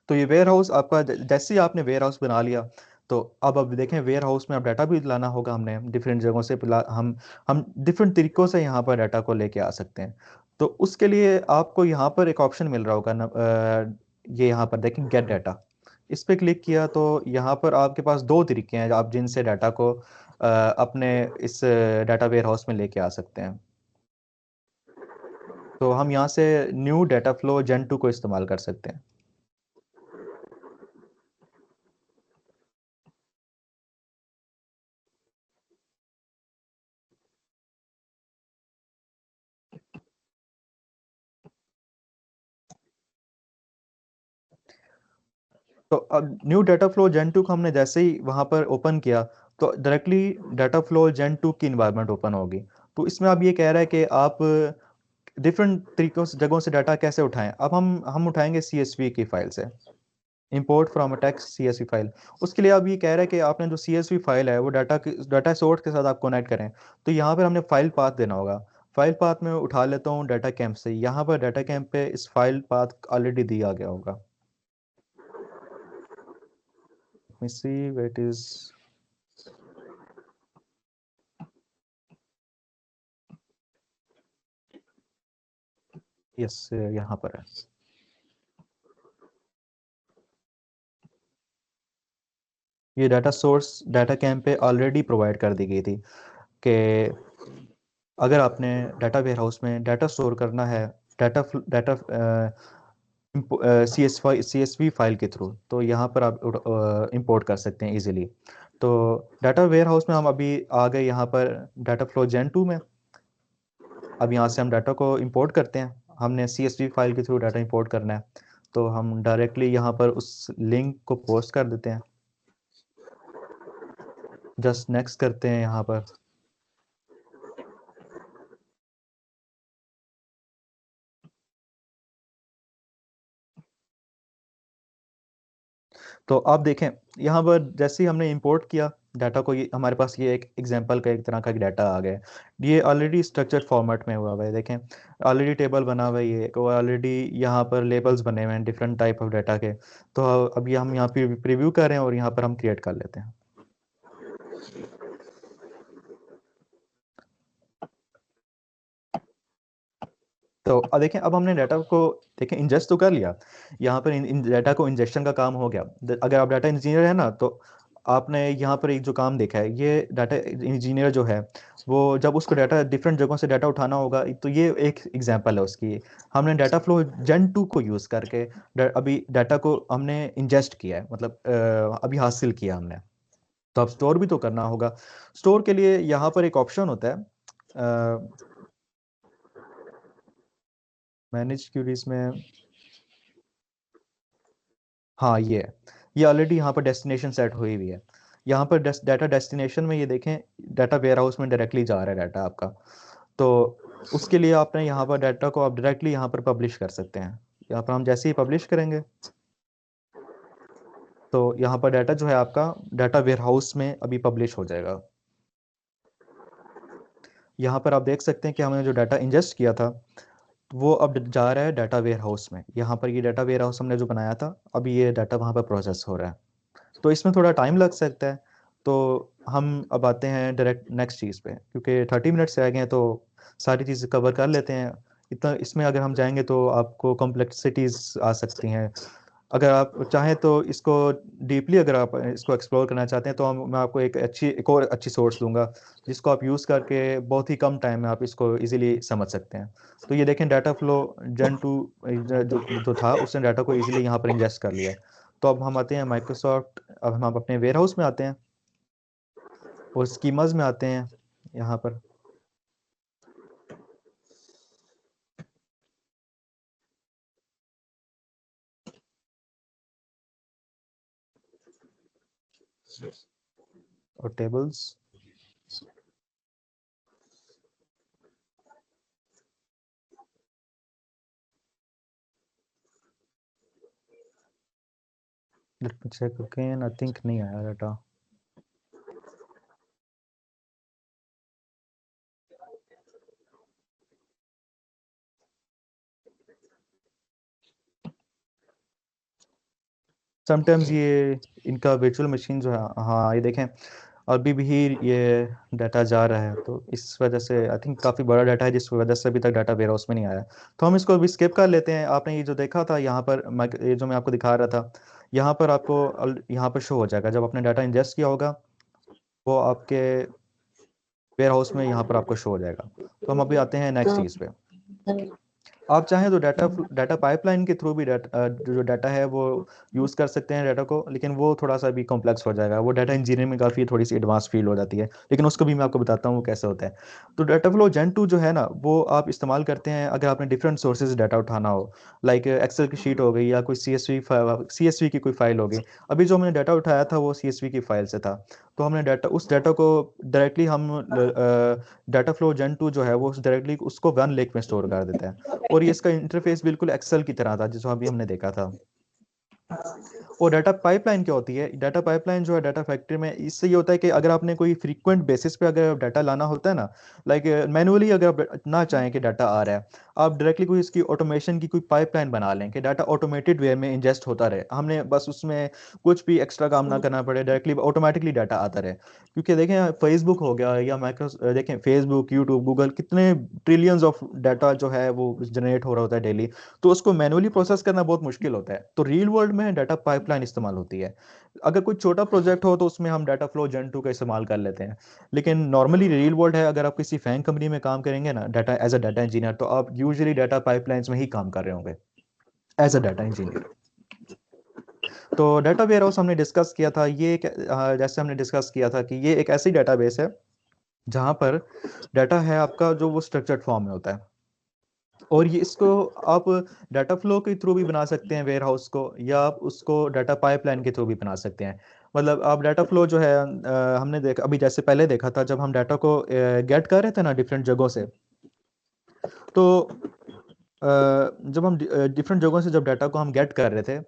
तो ये वेयर हाउस आपका जैसे ही आपने वेयर हाउस बना लिया, तो अब देखें वेयर हाउस में अब डाटा भी लाना होगा हमने डिफरेंट जगहों से। हम डिफरेंट तरीक़ों से यहाँ पर डाटा को लेके आ सकते हैं। तो उसके लिए आपको यहाँ पर एक ऑप्शन मिल रहा होगा ना, ये यहाँ पर देखें गेट डाटा। इस पे क्लिक किया तो यहाँ पर आपके पास दो तरीके हैं आप जिनसे डाटा को अपने इस डाटा वेयर हाउस में लेके आ सकते हैं। तो हम यहाँ से न्यू डाटा फ्लो जेन 2 को इस्तेमाल कर सकते हैं। तो अब न्यू डाटा फ्लो जेन 2 को हमने जैसे ही वहां पर ओपन किया, तो डायरेक्टली डाटा फ्लो जेन 2 की इन्वायरमेंट ओपन होगी। तो इसमें अब ये कह रहा है कि आप डिफरेंट तरीकों से जगहों से डाटा कैसे उठाएं। अब हम उठाएंगे सीएसवी की फाइल से, import from a text CSV file. उसके लिए अब ये कह रहा है कि आपने जो सीएसवी फाइल है वो डाटा सोर्स के साथ आप कनेक्ट करें। तो यहाँ पर हमने फाइल पाथ देना होगा। फाइल पाथ में उठा लेता हूँ डाटा कैंप से। यहाँ पर डाटा कैंप पे इस फाइल पाथ ऑलरेडी दिया गया होगा। Let me see where it is. Yes, यहाँ पर है। ये डाटा सोर्स डाटा कैंप पे ऑलरेडी प्रोवाइड कर दी गई थी। कि अगर आपने डाटा वेयर हाउस में डाटा स्टोर करना है, डाटा डाटा CSV फाइल के थ्रू, तो यहाँ पर आप इंपोर्ट कर सकते हैं इजीली। तो डाटा वेयर हाउस में हम अभी आ गए यहाँ पर डाटा फ्लो जेन 2 में। अब यहाँ से हम डाटा को इंपोर्ट करते हैं, हमने CSV फाइल के थ्रू डाटा इंपोर्ट करना है, तो हम डायरेक्टली यहाँ पर उस लिंक को पोस्ट कर देते हैं, जस्ट नेक्स्ट करते हैं यहाँ पर। तो आप देखें यहाँ पर जैसे ही हमने इंपोर्ट किया डाटा को, ये हमारे पास ये एक एग्जांपल का एक तरह का डाटा आ गया है। ये ऑलरेडी स्ट्रक्चर्ड फॉर्मेट में हुआ हुआ है, देखें ऑलरेडी टेबल बना हुआ है, ये ऑलरेडी यहाँ पर लेबल्स बने हुए हैं डिफरेंट टाइप ऑफ डाटा के। तो अभी हम यहाँ पे प्रीव्यू कर रहे हैं और यहाँ पर हम क्रिएट कर लेते हैं। तो अब देखें, अब हमने डाटा को देखें इंजेस्ट तो कर लिया, यहाँ पर इन डाटा को इंजेक्शन का काम हो गया। अगर आप डाटा इंजीनियर है ना, तो आपने यहाँ पर एक जो काम देखा है, ये डाटा इंजीनियर जो है वो जब उसको डाटा डिफरेंट जगहों से डाटा उठाना होगा, तो ये एक एग्जांपल है उसकी। हमने डाटा फ्लो जेन 2 को यूज़ करके अभी डाटा को हमने इंजेस्ट किया है, मतलब अभी हासिल किया हमने। तो अब स्टोर भी तो करना होगा। स्टोर के लिए यहाँ पर एक ऑप्शन होता है मैनेज क्यूरीज में। हाँ, ये ऑलरेडी यहाँ पर डेस्टिनेशन सेट हुई हुई है। यहाँ पर डाटा डेस्टिनेशन में ये देखें, डाटा वेयर हाउस में डायरेक्टली जा रहा है डाटा आपका। तो उसके लिए आपने यहाँ पर डाटा को आप डायरेक्टली यहाँ पर पब्लिश कर सकते हैं। यहाँ पर हम जैसे ही पब्लिश करेंगे तो यहाँ पर डाटा जो है आपका डाटा वेयर हाउस में अभी पब्लिश हो जाएगा। यहाँ पर आप देख सकते हैं कि हमने जो डाटा इंजेस्ट किया था वो अब जा रहा है डाटा वेयर हाउस में। यहाँ पर ये डाटा वेयर हाउस हमने जो बनाया था, अभी ये डाटा वहाँ पर प्रोसेस हो रहा है। तो इसमें थोड़ा टाइम लग सकता है। तो हम अब आते हैं डायरेक्ट नेक्स्ट चीज़ पे, क्योंकि 30 मिनट्स रह गए हैं, तो सारी चीज़ें कवर कर लेते हैं। इतना इसमें अगर हम जाएंगे तो आपको कॉम्प्लेक्सिटीज आ सकती हैं। अगर आप चाहें तो इसको डीपली, अगर आप इसको एक्सप्लोर करना चाहते हैं, तो मैं आपको एक और अच्छी सोर्स दूंगा जिसको आप यूज़ करके बहुत ही कम टाइम में आप इसको इजीली समझ सकते हैं। तो ये देखें, डाटा फ्लो जेन 2 जो था उसने डाटा को इजीली यहाँ पर इंजेस्ट कर लिया है। तो अब हम आते हैं माइक्रोसॉफ्ट, अब हम अपने वेयर हाउस में आते हैं और स्कीमाज में आते हैं यहाँ पर। और tables, let me check again, I think नहीं आया डाटा। समटाइम्स ये इनका वर्चुअल मशीन जो है, हाँ ये देखें अभी भी ये डाटा जा रहा है, तो इस वजह से आई थिंक काफ़ी बड़ा डाटा है जिस वजह से अभी तक डाटा वेयर हाउस में नहीं आया। तो हम इसको अभी स्किप कर लेते हैं। आपने ये जो देखा था यहाँ पर, ये जो मैं आपको दिखा रहा था, यहाँ पर आपको यहाँ पर शो हो जाएगा जब आपने डाटा इंजेस्ट किया होगा, वो आपके वेयर हाउस में यहाँ पर आपको शो हो जाएगा। तो हम अभी आते हैं नेक्स्ट चीज़ पे। आप चाहें तो डाटा पाइपलाइन के थ्रू भी जो डाटा है वो यूज़ कर सकते हैं डाटा को, लेकिन वो थोड़ा सा भी कॉम्प्लेक्स हो जाएगा। वो डाटा इंजीनियरिंग में काफ़ी थोड़ी सी एडवांस फील हो जाती है, लेकिन उसको भी मैं आपको बताता हूँ वो कैसे होता है। तो डाटा फ्लो जेन 2 जो है ना, वो आप इस्तेमाल करते हैं अगर आपने डिफरेंट सोर्सेज डाटा उठाना हो, लाइक एक्सेल की शीट हो गई या कोई CSV की कोई फाइल होगी। अभी जो हमने डाटा उठाया था वो CSV की फाइल से था, तो हमने उस डाटा को डायरेक्टली हम डाटा फ्लो जेन 2 जो है वो डायरेक्टली उसको वन लेक में स्टोर कर देता है। और ये इसका इंटरफेस बिल्कुल एक्सेल की तरह था जो अभी हमने देखा था। और डाटा पाइपलाइन क्या होती है? डाटा पाइपलाइन जो है डाटा फैक्ट्री में, इससे ये होता है कि अगर आपने कोई फ्रीक्वेंट बेसिस पे अगर डाटा लाना होता है ना, लाइक मैनुअली अगर आप ना चाहें कि डाटा आ रहा है, आप डायरेक्टली कोई इसकी ऑटोमेशन की कोई पाइपलाइन बना लें कि डाटा ऑटोमेटेड वे में इंजेस्ट होता रहे, हमने बस उसमें कुछ भी एक्स्ट्रा काम ना करना पड़े, डायरेक्टली ऑटोमेटिकली डाटा आता रहे। क्योंकि देखें फेसबुक हो गया या माइक्रो देखें फेसबुक, यूट्यूब, गूगल, कितने ट्रिलियंस ऑफ डाटा जो है वो जनरेट हो रहा होता है डेली। तो उसको मैनुअली प्रोसेस करना बहुत मुश्किल होता है। तो रियल वर्ल्ड में डाटा पाइपलाइन इस्तेमाल होती है। अगर कोई छोटा प्रोजेक्ट हो तो उसमें हम डाटा फ्लो जेन 2 का इस्तेमाल कर लेते हैं, लेकिन नॉर्मली रियल वर्ल्ड है, अगर आप किसी फैंग कंपनी में काम करेंगे ना data as a data engineer, तो आप यूजुअली डाटा पाइपलाइंस में ही काम कर रहे होंगे एज अ डाटा इंजीनियर। तो डाटा वेयर हाउस हमने डिस्कस किया था, जैसे हमने डिस्कस किया था कि ये एक ऐसी डाटाबेस है जहां पर डाटा है आपका जो वो स्ट्रक्चर्ड फॉर्म में होता है, और ये इसको आप डाटा फ्लो के थ्रू भी बना सकते हैं वेयर हाउस को, या आप उसको डाटा पाइपलाइन के थ्रू भी बना सकते हैं। मतलब आप डाटा फ्लो जो है हमने देखा अभी, जैसे पहले देखा था जब हम डाटा को गेट कर रहे थे ना डिफरेंट जगहों से, तो जब हम डिफरेंट जगहों से जब डाटा को हम गेट कर रहे थे,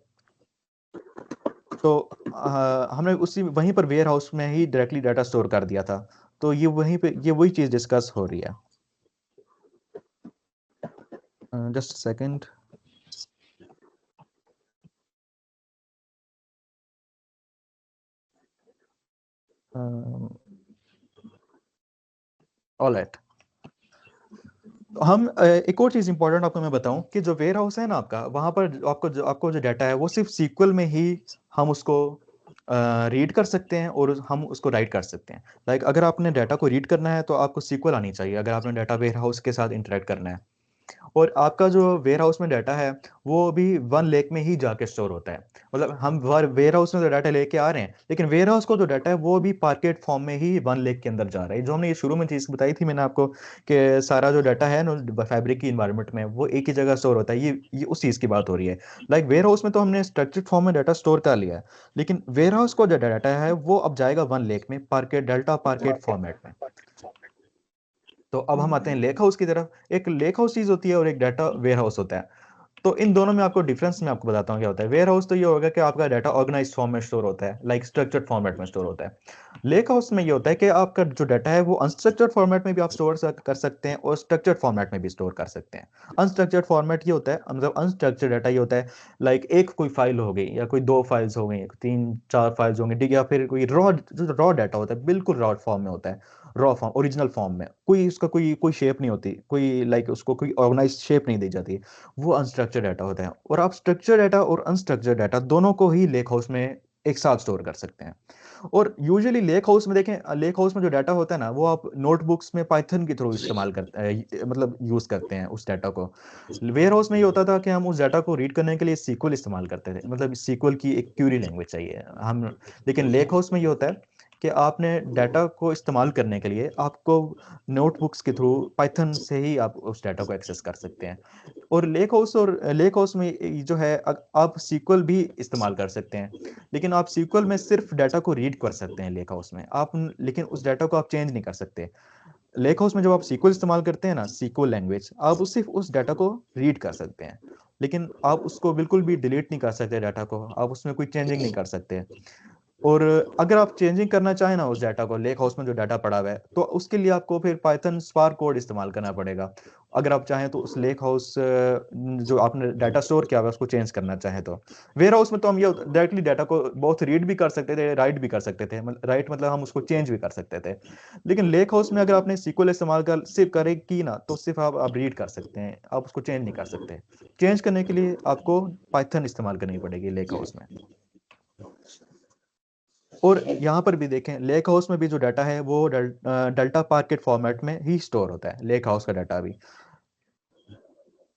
तो हमने उसी वहीं पर वेयर हाउस में ही डायरेक्टली डाटा स्टोर कर दिया था। तो ये वहीं पे ये वही चीज़ डिस्कस हो रही है। Just second. ऑलराइट, हम एक और चीज़ इंपॉर्टेंट आपको मैं बताऊं कि जो वेयर हाउस है ना आपका, वहां पर आपको जो डाटा है वो सिर्फ सीक्वल में ही हम उसको रीड कर सकते हैं और हम उसको राइट कर सकते हैं। लाइक अगर आपने डाटा को रीड करना है तो आपको सीक्वल आनी चाहिए अगर आपने डाटा वेयर हाउस के साथ इंटरेक्ट करना है। और आपका जो वेयर हाउस में डाटा है वो भी वन लेक में ही जाके स्टोर होता है। मतलब हम वेयर हाउस में जो डाटा लेके आ रहे हैं, लेकिन वेयर हाउस को जो डाटा है वो भी पार्केट फॉर्म में ही वन लेक के अंदर जा रहा है। जो हमने ये शुरू में चीज़ बताई थी मैंने आपको कि सारा जो डाटा है ना फैब्रिक की इन्वायरमेंट में वो एक ही जगह स्टोर होता है, ये उस चीज़ की बात हो रही है। लाइक वेयर हाउस में तो हमने स्ट्रक्चर्ड फॉर्म में डाटा स्टोर कर लिया है, लेकिन वेयर हाउस को जो डाटा है वो अब जाएगा वन लेक में पार्केट डेल्टा पार्केट फॉर्मेट में। तो अब हम आते हैं लेक हाउस की तरफ। एक लेक हाउस चीज होती है और एक डाटा वेयर हाउस होता है। तो इन दोनों में आपको डिफरेंस मैं आपको बताता हूँ क्या होता है। वेयर हाउस तो ये होगा कि आपका डाटा ऑर्गेनाइज फॉर्म में स्टोर होता है, लाइक स्ट्रक्चर्ड फॉर्मेट में स्टोर होता है। लेक हाउस में ये होता है कि आपका जो डाटा है वो अनस्ट्रक्चर्ड फॉर्मेट में भी आप स्टोर कर सकते हैं और स्ट्रक्चर्ड फॉर्मेट में भी स्टोर कर सकते हैं। अनस्ट्रक्चर्ड फॉर्मेट ये होता है, मतलब अनस्ट्रक्चर्ड डाटा ये होता है लाइक एक कोई फाइल हो गई या कोई दो फाइल्स हो गई, तीन चार फाइल्स होंगे, ठीक है, या फिर कोई रॉ डाटा होता है, बिल्कुल रॉ फॉर्म में होता है, रॉ फॉर्म ओरिजिनल फॉर्म में, कोई उसका कोई कोई शेप नहीं होती, कोई लाइक उसको कोई ऑर्गेनाइज शेप नहीं दी जाती, वो अनस्ट्रक्चर्ड डाटा होता है। और आप स्ट्रक्चर डाटा और अनस्ट्रक्चर्ड डाटा दोनों को ही लेक हाउस में एक साथ स्टोर कर सकते हैं। और यूजुअली लेक हाउस में देखें, लेक हाउस में जो डाटा होता है ना वो आप नोटबुक्स में पाइथन के थ्रू इस्तेमाल करते हैं, मतलब यूज करते हैं उस डाटा को। वेयर हाउस में ये होता था कि हम उस डाटा को रीड करने के लिए सीक्वल इस्तेमाल करते थे, मतलब सीक्वल की एक क्यूरी लैंग्वेज चाहिए हम। लेकिन लेक हाउस में ये होता है कि आपने डाटा को इस्तेमाल करने के लिए आपको नोटबुक्स के थ्रू पाइथन से ही आप उस डाटा को एक्सेस कर सकते हैं। और लेक हाउस में जो है आप सीक्वल भी इस्तेमाल कर सकते हैं, लेकिन आप सीक्वल में सिर्फ डाटा को रीड कर सकते हैं लेक हाउस में आप, लेकिन उस डाटा को आप चेंज नहीं कर सकते। लेक हाउस में जब आप सीक्वल इस्तेमाल करते हैं ना, सीक्वल लैंग्वेज, आप सिर्फ उस डाटा को रीड कर सकते हैं, लेकिन आप उसको बिल्कुल भी डिलीट नहीं कर सकते, डाटा को आप उसमें कोई चेंजिंग नहीं कर सकते। और अगर आप चेंजिंग करना चाहें ना उस डाटा को, लेक हाउस में जो डाटा पड़ा हुआ है, तो उसके लिए आपको फिर पाइथन स्पार्क कोड इस्तेमाल करना पड़ेगा। अगर आप चाहें तो उस लेक हाउस जो आपने डाटा स्टोर किया हुआ है उसको चेंज करना चाहें तो। वेयर हाउस में तो हम ये डायरेक्टली डाटा को बहुत रीड भी कर सकते थे, राइट भी कर सकते थे, राइट मतलब हम उसको चेंज भी कर सकते थे। लेकिन लेक हाउस में अगर आपने सीक्वल इस्तेमाल कर सिर्फ करे की ना, तो सिर्फ आप रीड कर सकते हैं, आप उसको चेंज नहीं कर सकते। चेंज करने के लिए आपको पाइथन इस्तेमाल करनी पड़ेगी लेक हाउस में। और यहाँ पर भी देखें लेक हाउस में भी जो डाटा है वो डेल्टा पार्केट फॉर्मेट में ही स्टोर होता है, लेक हाउस का डाटा भी।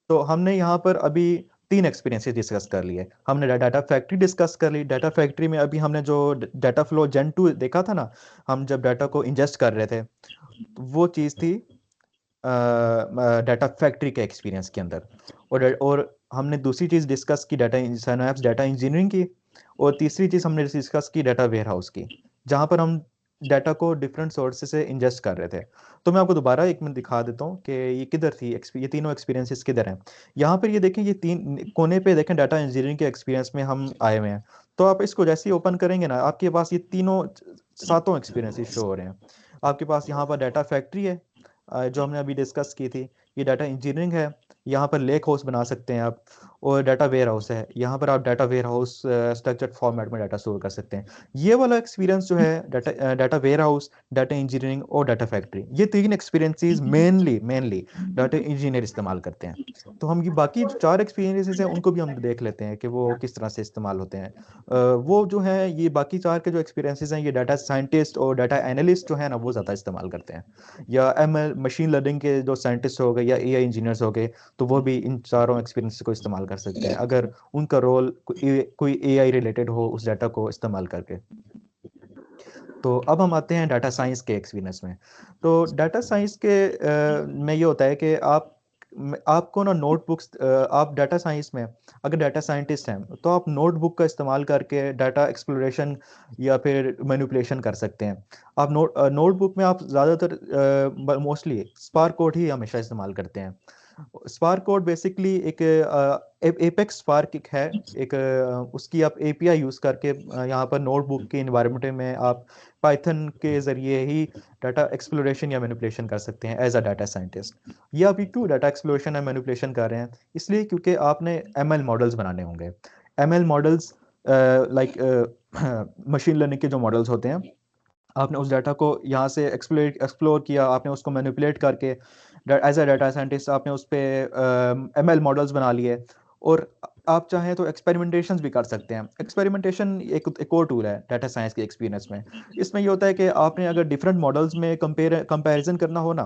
तो हमने यहाँ पर अभी तीन एक्सपीरियंसेस डिस्कस कर लिए। हमने डाटा फैक्ट्री डिस्कस कर ली। डाटा फैक्ट्री में अभी हमने जो डाटा फ्लो जेन 2 देखा था ना, हम जब डाटा को इंजेस्ट कर रहे थे, तो वो चीज़ थी डाटा फैक्ट्री के एक्सपीरियंस के अंदर। और हमने दूसरी चीज़ डिस्कस की डाटा साइनोएप्स डाटा इंजीनियरिंग की। और तीसरी चीज़ हमने डिस्कस की डाटा वेयरहाउस की, जहाँ पर हम डाटा को डिफरेंट सोर्सेज से इंजेस्ट कर रहे थे। तो मैं आपको दोबारा एक मिनट दिखा देता हूँ कि ये किधर थी, ये तीनों एक्सपीरियंसेस किधर हैं। यहाँ पर ये देखें, ये तीन कोने पे देखें डाटा इंजीनियरिंग के एक्सपीरियंस में हम आए हुए हैं। तो आप इसको जैसे ही ओपन करेंगे ना, आपके पास ये तीनों सातों एक्सपीरियंसेस शो हो रहे हैं। आपके पास यहाँ पर डाटा फैक्ट्री है, जो हमने अभी डिस्कस की थी। ये डाटा इंजीनियरिंग है, यहाँ पर लेक हाउस बना सकते हैं आप। और डाटा वेयर हाउस है, यहाँ पर आप data warehouse structured format में डाटा स्टोर कर सकते हैं। ये वाला एक्सपीरियंस जो है data warehouse, data engineering और डाटा फैक्ट्री, ये तीन एक्सपीरियंसेस मेनली डाटा इंजीनियर इस्तेमाल करते हैं। तो हम ये बाकी जो चार एक्सपीरियंसेस हैं उनको भी हम देख लेते हैं कि वो किस तरह से इस्तेमाल होते हैं। वो जो है ये बाकी चार के जो एक्सपीरियंसेस हैं ये डाटा साइंटिस्ट और डाटा एनालिस्ट जो है ना वो ज़्यादा इस्तेमाल करते हैं, या ML मशीन लर्निंग के जो साइंटिस्ट हो गए या AI इंजीनियर्स हो गए, तो वो भी इन चारों एक्सपीरियंस को इस्तेमाल कर सकते हैं अगर उनका रोल कोई AI रिलेटेड हो उस डाटा को इस्तेमाल करके। तो अब हम आते हैं डाटा साइंस के एक्सपीरियंस में। तो डाटा साइंस के में ये होता है कि आपको ना नोटबुक्स, आप डाटा साइंस में अगर डाटा साइंटिस्ट हैं तो आप नोटबुक का इस्तेमाल करके डाटा एक्सप्लोरेशन या फिर मैनिपुलेशन कर सकते हैं। आप नोटबुक में आप ज़्यादातर मोस्टली स्पार्क कोड ही हमेशा इस्तेमाल करते हैं। स्पार्क कोड बेसिकली एक एपेक्स स्पार्क एक है, एक उसकी आप API यूज़ करके यहाँ पर नोटबुक के इन्वायरमेंट में आप पाइथन के ज़रिए ही डाटा एक्सप्लोरेशन या मैनिपुलेशन कर सकते हैं एज अ डाटा साइंटिस्ट। ये अभी क्यों डाटा एक्सप्लोरेशन या मैनिपुलेशन कर रहे हैं? इसलिए क्योंकि आपने ML मॉडल्स बनाने होंगे। ML models like machine learning के जो मॉडल्स होते हैं, आपने उस डाटा को यहाँ से एक्सप्लोर किया, आपने उसको मैनिपुलेट करके एज अ डाटा साइंटिस्ट आपने उस पर ML मॉडल्स बना लिए। और आप चाहें तो एक्सपेरिमेंटेशंस भी कर सकते हैं। एक्सपेरिमेंटेशन एक और टूल है डाटा साइंस के एक्सपीरियंस में। इसमें ये होता है कि आपने अगर डिफरेंट मॉडल्स में कंपैरिजन करना हो ना,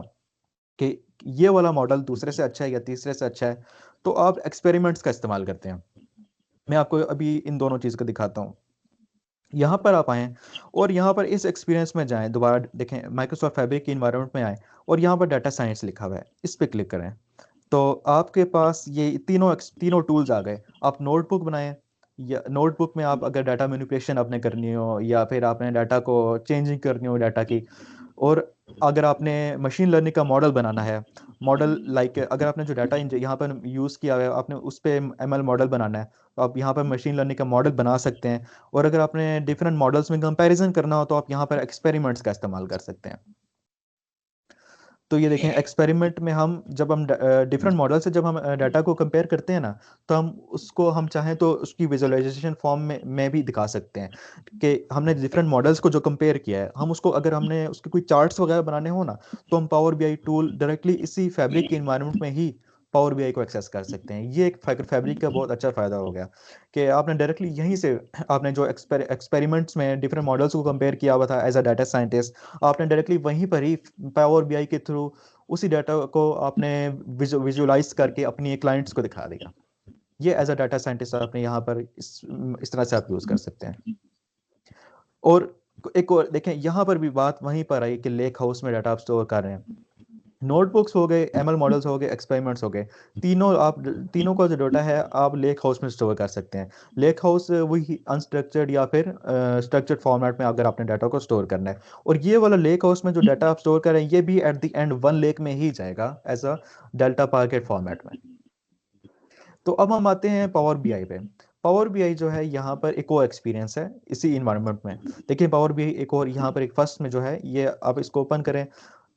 कि ये वाला मॉडल दूसरे से अच्छा है या तीसरे से अच्छा है, तो आप एक्सपेरिमेंट्स का इस्तेमाल करते हैं। मैं आपको अभी इन दोनों चीज़ को दिखाता हूँ। यहाँ पर आप आएँ और यहाँ पर इस एक्सपीरियंस में जाएँ, दोबारा देखें माइक्रोसॉफ्ट फैब्रिक की इन्वायरमेंट में आएँ और यहाँ पर डाटा साइंस लिखा हुआ है, इस पे क्लिक करें। तो आपके पास ये तीनों टूल्स आ गए। आप नोटबुक बनाएं, या नोटबुक में आप अगर डाटा मैनिपुलेशन आपने करनी हो या फिर आपने डाटा को चेंजिंग करनी हो डाटा की, और अगर आपने मशीन लर्निंग का मॉडल बनाना है, मॉडल लाइक अगर आपने जो डाटा यहाँ पर यूज़ किया है आपने उस पर ML मॉडल बनाना है, तो आप यहाँ पर मशीन लर्निंग का मॉडल बना सकते हैं। और अगर आपने डिफरेंट मॉडल्स में कंपैरिजन करना हो तो आप यहाँ पर एक्सपेरिमेंट्स का इस्तेमाल कर सकते हैं। तो ये देखें एक्सपेरिमेंट में जब हम डिफरेंट मॉडल से जब हम डाटा को कंपेयर करते हैं ना, तो हम चाहें तो उसकी विजुअलाइजेशन फॉर्म में भी दिखा सकते हैं कि हमने डिफरेंट मॉडल्स को जो कंपेयर किया है, हम उसको अगर हमने उसके कोई चार्ट्स वगैरह बनाने हो ना, तो हम पावर BI टूल डायरेक्टली इसी फैब्रिक के इन्वायरमेंट में ही पावर BI को एक्सेस कर सकते हैं। ये एक फैब्रिक का बहुत अच्छा फ़ायदा हो गया कि आपने डायरेक्टली यहीं से आपने जो एक्सपेरिमेंट्स में डिफरेंट मॉडल्स को कंपेयर किया हुआ था एज अ डाटा साइंटिस्ट, आपने डायरेक्टली वहीं पर ही पावर BI के थ्रू उसी डाटा को आपने विजुअलाइज करके अपनी क्लाइंट्स को दिखा दिया। ये एज अ डाटा साइंटिस्ट आपने यहाँ पर इस तरह से आप यूज़ कर सकते हैं। और एक और देखें, यहाँ पर भी बात वहीं पर आई कि लेक हाउस में डाटा आप स्टोर कर रहे हैं। नोटबुक्स हो गए, ML मॉडल्स हो गए, एक्सपेरिमेंट्स हो गए, तीनों का जो डाटा है आप लेक हाउस में स्टोर कर सकते हैं। लेक हाउस वही अनस्ट्रक्चर्ड या फिर स्ट्रक्चर्ड फॉर्मेट में अगर आपने डाटा को स्टोर करना है, और ये वाला लेक हाउस में जो डाटा आप स्टोर करें ये भी at the end OneLake में ही जाएगा as a delta parquet format में। तो अब हम आते हैं पावर BI पे। पावर BI जो है यहाँ पर एक और एक्सपीरियंस है इसी इन्वायरमेंट में। देखिए पावर BI एक और यहाँ पर एक फर्स्ट में जो है, ये आप इसको ओपन करें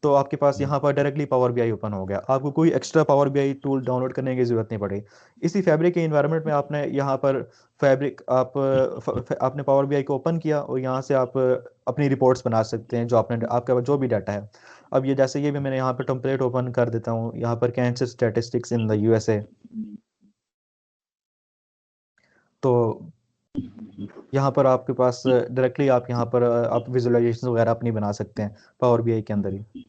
तो आपके पास यहाँ पर डायरेक्टली पावर BI ओपन हो गया, आपको कोई extra power BI tool download करने की जरूरत नहीं पड़ी। इसी फैब्रिक के इन्वायरमेंट में आपने यहाँ पर फैब्रिक आपने पावर BI को ओपन किया और यहाँ से आप अपनी रिपोर्ट्स बना सकते हैं, जो आपने आपका जो भी डाटा है। अब ये जैसे ये भी मैंने यहाँ पर टेम्पलेट ओपन कर देता हूँ, यहाँ पर cancer statistics in the USA। तो यहाँ पर आपके पास डायरेक्टली आप यहाँ पर आप विजुअलाइजेशन वगैरह अपनी बना सकते हैं पावर BI के अंदर ही।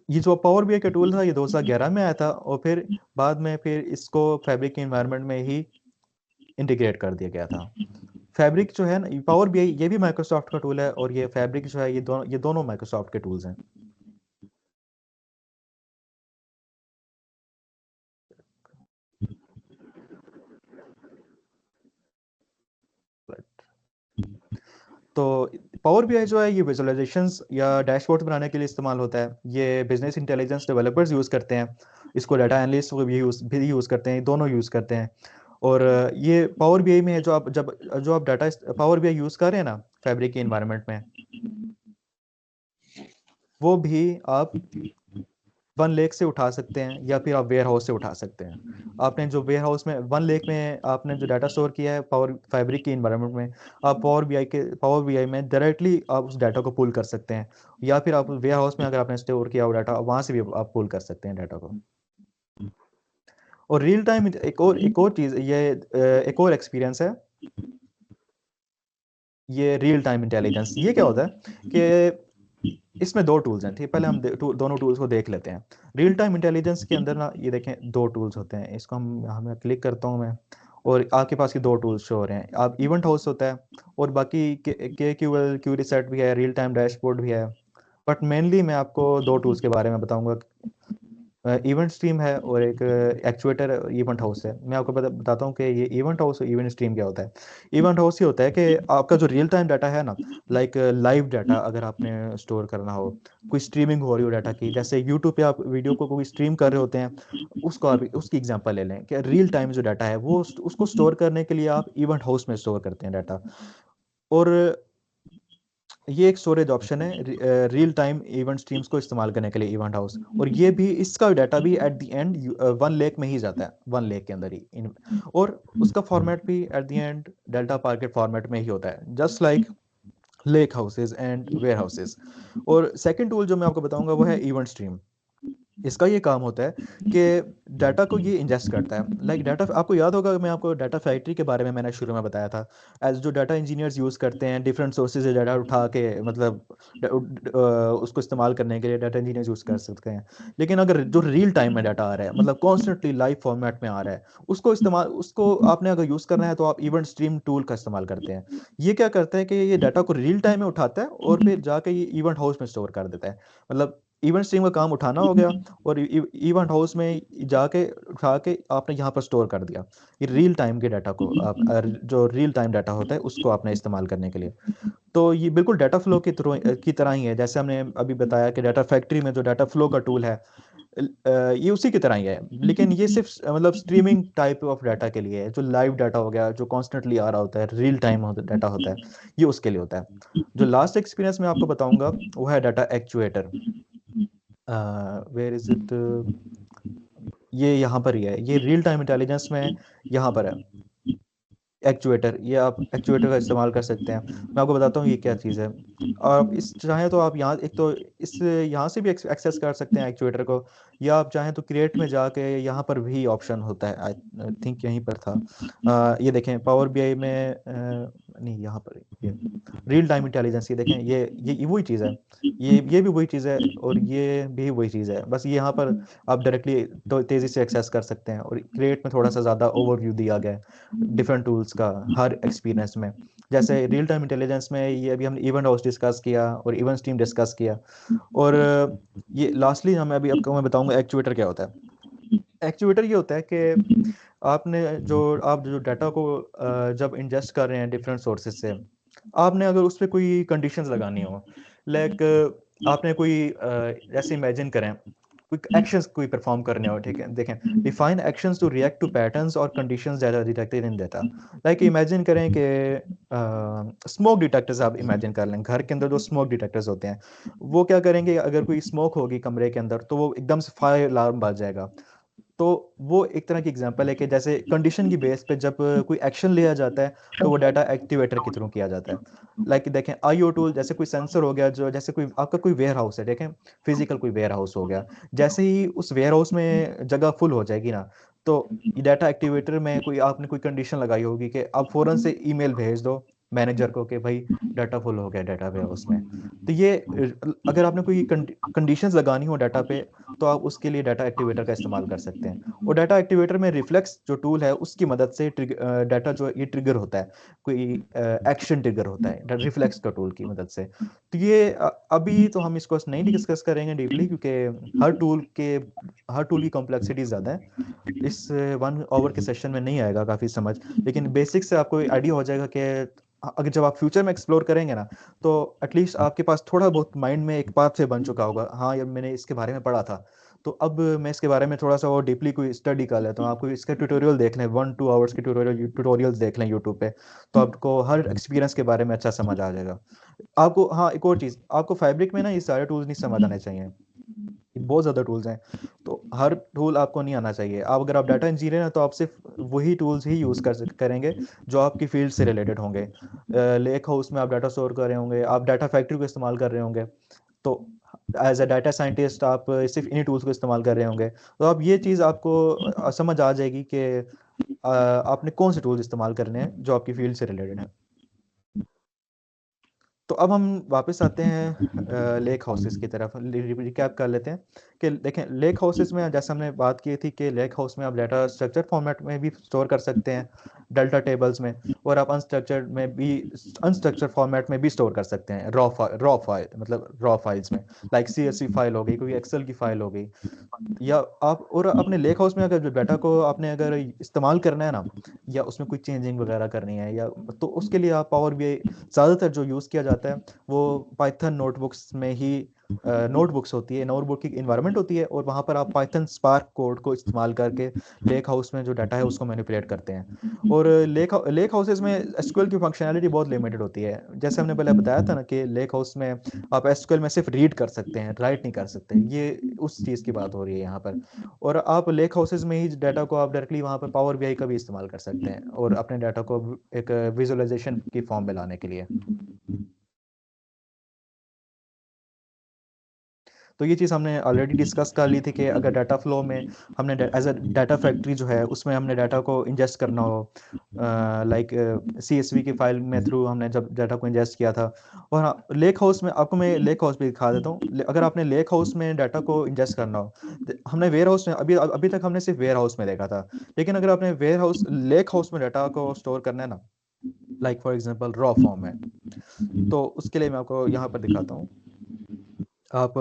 ये जो पावर BI का टूल था ये 2011 में आया था, और फिर बाद में फिर इसको फैब्रिक के इन्वायरमेंट में ही इंटीग्रेट कर दिया गया था। फैब्रिक जो है ना, पावर BI ये भी माइक्रोसॉफ्ट का टूल है, और ये फैब्रिक जो है ये दोनों माइक्रोसॉफ्ट के टूल्स हैं। तो पावर BI जो है ये विजुअलाइजेशंस या डैशबोर्ड बनाने के लिए इस्तेमाल होता है। ये बिजनेस इंटेलिजेंस डेवलपर्स यूज़ करते हैं इसको, डाटा एनालिस्ट भी यूज़ करते हैं, दोनों यूज़ करते हैं। और ये पावर BI में है, जो आप डाटा पावर BI यूज़ कर रहे हैं ना फैब्रिक के इन्वायरमेंट में, वो भी आप वन लेक से उठा सकते हैं या फिर आप वेयर हाउस से उठा सकते हैं। आपने जो वेयर हाउस में वन लेक में आपने जो डाटा स्टोर किया है पावर फैब्रिक की इन्वायरमेंट में, आप पावर बीआई में डायरेक्टली आप उस डाटा को पुल कर सकते हैं, या फिर आप वेयर हाउस में अगर आपने स्टोर किया हो डाटा वहां से भी आप पुल कर सकते हैं डाटा को। और रियल टाइम एक और चीज ये एक और एक्सपीरियंस है, ये रियल टाइम इंटेलिजेंस। ये क्या होता है कि इसमें दो टूल्स हैं, ठीक। पहले हम दोनों टूल्स को देख लेते हैं। रियल टाइम इंटेलिजेंस के अंदर ना ये देखें दो टूल्स होते हैं, इसको हम हमें क्लिक करता हूँ मैं, और आपके पास ये दो टूल्स शो हो रहे हैं। आप इवेंट हाउस होता है, और बाकी के क्यू एल क्यू रिसेट भी है, रियल टाइम डैशबोर्ड भी है। बट मेनली मैं आपको दो टूल्स के बारे में बताऊंगा। इवेंट स्ट्रीम है और एक एक्चुएटर इवेंट हाउस है। मैं आपको बताता हूँ कि ये इवेंट हाउस और इवेंट स्ट्रीम क्या होता है। इवेंट हाउस ये होता है कि आपका जो रियल टाइम डाटा है ना, लाइक लाइव डाटा अगर आपने स्टोर करना हो, कोई स्ट्रीमिंग हो रही हो डाटा की, जैसे यूट्यूब पे आप वीडियो को कोई स्ट्रीम कर रहे होते हैं, उसको आप उसकी एग्जांपल ले लें कि रियल टाइम जो डाटा है वो उसको स्टोर करने के लिए आप इवेंट हाउस में स्टोर करते हैं डाटा। और ये एक स्टोरेज ऑप्शन है रियल टाइम इवेंट स्ट्रीम्स को इस्तेमाल करने के लिए इवेंट हाउस। और ये भी इसका डाटा भी at the end OneLake में ही जाता है, वन लेक के अंदर ही और उसका फॉर्मेट भी at the end delta parquet format में ही होता है, just like lakehouses and warehouses. और सेकंड टूल जो मैं आपको बताऊंगा वो है इवेंट स्ट्रीम। इसका ये काम होता है कि डाटा को ये इंजेस्ट करता है, लाइक डाटा, आपको याद होगा मैं आपको डाटा फैक्ट्री के बारे में मैंने शुरू में बताया था। एज जो डाटा इंजीनियर्स यूज़ करते हैं डिफरेंट सोर्सेज से डाटा उठा के, मतलब उसको इस्तेमाल करने के लिए डाटा इंजीनियर्स यूज़ कर सकते हैं। लेकिन अगर जो रियल टाइम में डाटा आ रहा है, मतलब कॉन्स्टेंटली लाइव फॉर्मेट में आ रहा है, उसको आपने अगर यूज़ करना है तो आप इवेंट स्ट्रीम टूल का इस्तेमाल करते हैं। ये क्या करता है कि ये डाटा को रियल टाइम में उठाता है और फिर जाके ये इवेंट हाउस में स्टोर कर देता है। मतलब इवेंट स्ट्रीम का काम उठाना हो गया, और इवेंट हाउस में जाके उठा के आपने यहाँ पर स्टोर कर दिया। ये रियल टाइम के डाटा को आप जो रियल टाइम डाटा होता है उसको आपने इस्तेमाल करने के लिए। तो ये बिल्कुल डाटा फ्लो की तरह ही है, जैसे हमने अभी बताया कि डाटा फैक्ट्री में जो डाटा फ्लो का टूल है, ये उसी की तरह ही है। लेकिन ये सिर्फ मतलब स्ट्रीमिंग टाइप ऑफ डाटा के लिए है, जो लाइव डाटा हो गया, जो कॉन्स्टेंटली आ रहा होता है, रियल टाइम डाटा होता है, ये उसके लिए होता है। जो लास्ट एक्सपीरियंस मैं आपको बताऊंगा वो है data actuator. Where is it, ये यहाँ पर ही है, ये रियल टाइम इंटेलिजेंस में यहाँ पर है एक्चुएटर। ये आप एक्चुएटर का इस्तेमाल कर सकते हैं। मैं आपको बताता हूँ ये क्या चीज़ है। आप इस चाहें तो आप यहाँ एक तो इस यहाँ से भी एक्सेस कर सकते हैं एक्चुएटर को, या आप चाहें तो क्रिएट में जाके यहाँ पर भी ऑप्शन होता है, आई थिंक यहीं पर था। ये देखें पावर बीआई में नहीं, यहाँ पर ये रियल टाइम इंटेलिजेंस, ये देखें ये वही चीज़ है। ये भी वही चीज़ है और ये भी वही चीज़ है, बस यहाँ पर आप डायरेक्टली तो तेज़ी से एक्सेस कर सकते हैं। और क्रिएट में थोड़ा सा ज़्यादा ओवरव्यू दिया गया है डिफरेंट टूल्स का हर एक्सपीरियंस में। जैसे रियल टाइम इंटेलिजेंस में ये अभी हमने इवेंट हाउस डिस्कस किया और इवेंट स्ट्रीम डिस्कस किया। और ये लास्टली हमें अभी आपको मैं बताऊंगा एक्चुएटर क्या होता है। एक्चुएटर ये होता है कि आप जो डाटा को जब इंजेस्ट कर रहे हैं डिफरेंट सोर्सेज से, आपने अगर उस पर कोई कंडीशंस लगानी हो, लाइक आपने कोई जैसे इमेजिन करें कोई एक्शंस कोई परफॉर्म करने हो, ठीक है। देखें, define actions to react to patterns और conditions that are detected in data. Like imagine करें कि स्मोक डिटेक्टर्स आप इमेजिन कर लें, घर के अंदर जो स्मोक डिटेक्टर्स होते हैं वो क्या करेंगे, अगर कोई स्मोक होगी कमरे के अंदर तो वो एकदम से फायर अलार्म बज जाएगा। तो वो एक तरह की एग्जांपल है कि जैसे कंडीशन की बेस पे जब कोई एक्शन लिया जाता है तो वो डाटा एक्टिवेटर के थ्रू किया जाता है। लाइक देखें आईओ टूल, जैसे कोई सेंसर हो गया, जो जैसे कोई आपका कोई वेयर हाउस है, देखें फिजिकल कोई वेयर हाउस हो गया, जैसे ही उस वेयर हाउस में जगह फुल हो जाएगी ना, तो डाटा एक्टिवेटर में कोई आपने कोई कंडीशन लगाई होगी कि आप फौरन से ईमेल भेज दो मैनेजर को कि भाई डाटा फुल हो गया डाटा वेयर हाउस में। तो ये अगर आपने कोई कंडीशंस लगानी हो डाटा पे, तो आप उसके लिए डाटा एक्टिवेटर का इस्तेमाल कर सकते हैं। और डाटा एक्टिवेटर में रिफ्लेक्स जो टूल है उसकी मदद से डाटा जो ये ट्रिगर होता है, कोई एक्शन ट्रिगर होता है रिफ्लेक्स का टूल की मदद से। तो ये अभी तो हम इसको नहीं डिस्कस करेंगे डीपली, क्योंकि हर टूल की कॉम्प्लेक्सिटी ज़्यादा है। इस 1 आवर के सेशन में नहीं आएगा काफ़ी समझ, लेकिन बेसिक से आपको आइडिया हो जाएगा कि अगर जब आप फ्यूचर में एक्सप्लोर करेंगे ना, तो एटलीस्ट आपके पास थोड़ा बहुत माइंड में एक पाथ से बन चुका होगा, हाँ यार मैंने इसके बारे में पढ़ा था, तो अब मैं इसके बारे में थोड़ा सा और डीपली कोई स्टडी कर लेता हूँ। आपको इसके ट्यूटोरियल देख लें, 1-2 आवर्स के ट्यूटोरियल्स देख लें यूट्यूब पे, तो आपको हर एक्सपीरियंस के बारे में अच्छा समझ आ जाएगा। आपको हाँ, एक और चीज़, आपको फैब्रिक में ना ये सारे टूल्स नहीं समझ आने चाहिए। बहुत ज़्यादा टूल्स हैं, तो हर टूल आपको नहीं आना चाहिए। आप अगर आप डाटा इंजीनियर हैं तो आप सिर्फ वही टूल्स ही यूज़ करेंगे जो आपकी फील्ड से रिलेटेड होंगे। लेक हाउस में आप डाटा स्टोर कर रहे होंगे, आप डाटा फैक्ट्री को इस्तेमाल कर रहे होंगे, तो एज अ डाटा साइंटिस्ट आप सिर्फ इन्हीं टूल्स को इस्तेमाल कर रहे होंगे। तो अब ये चीज़ आपको समझ आ जाएगी कि आपने कौन से टूल्स इस्तेमाल करने हैं जो आपकी फील्ड से रिलेटेड हैं। तो अब हम वापस आते हैं लेक हाउसेस की तरफ, रिकैप कर लेते हैं कि देखें लेक हाउसेस में जैसे हमने बात की थी कि लेक हाउस में आप डाटा स्ट्रक्चर फॉर्मेट में भी स्टोर कर सकते हैं डेल्टा टेबल्स में, और आप अनस्ट्रक्चर्ड फॉर्मेट में भी स्टोर कर सकते हैं रॉ फाइल, मतलब रॉ फाइल्स में, लाइक CSV फाइल हो गई, कोई एक्सेल की फाइल हो गई, या आप और अपने लेक हाउस में अगर जो डाटा को आपने अगर इस्तेमाल करना है ना, या उसमें कोई चेंजिंग वगैरह करनी है, या तो उसके लिए आप पावर BI ज़्यादातर जो यूज़ किया जाता है वो पाइथन नोटबुक्स में ही नोटबुक्स होती है, नोटबुक की इन्वायरमेंट होती है, और वहाँ पर आप पाइथन स्पार्क कोड को इस्तेमाल करके लेक हाउस में जो डाटा है उसको मैनिपुलेट करते हैं। और लेक हाउसेज में SQL की फंक्शनैलिटी बहुत लिमिटेड होती है, जैसे हमने पहले बताया था ना कि लेक हाउस में आप SQL में सिर्फ रीड कर सकते हैं, राइट नहीं कर सकते, ये उस चीज़ की बात हो रही है यहाँ पर। और आप लेक हाउसेज में ही डाटा को आप डायरेक्टली वहाँ पर पावर BI का भी इस्तेमाल कर सकते हैं और अपने डाटा को एक विजुअलाइजेशन की फॉर्म में लाने के लिए। तो ये चीज़ हमने ऑलरेडी डिस्कस कर ली थी कि अगर डाटा फ्लो में हमने एज अ डाटा फैक्ट्री जो है उसमें हमने डाटा को इंजेस्ट करना हो, लाइक CSV की फाइल में थ्रू हमने जब डाटा को इंजेस्ट किया था। और हाँ, लेक हाउस में आपको मैं लेक हाउस भी दिखा देता हूँ। अगर आपने लेक हाउस में डाटा को इंजेस्ट करना हो, हमने वेयर हाउस में अभी अभी तक हमने सिर्फ वेयर हाउस में देखा था, लेकिन अगर आपने वेयर हाउस लेक हाउस में डाटा को स्टोर करना है ना, like for example raw form में, तो उसके लिए मैं आपको यहाँ पर दिखाता हूँ। आप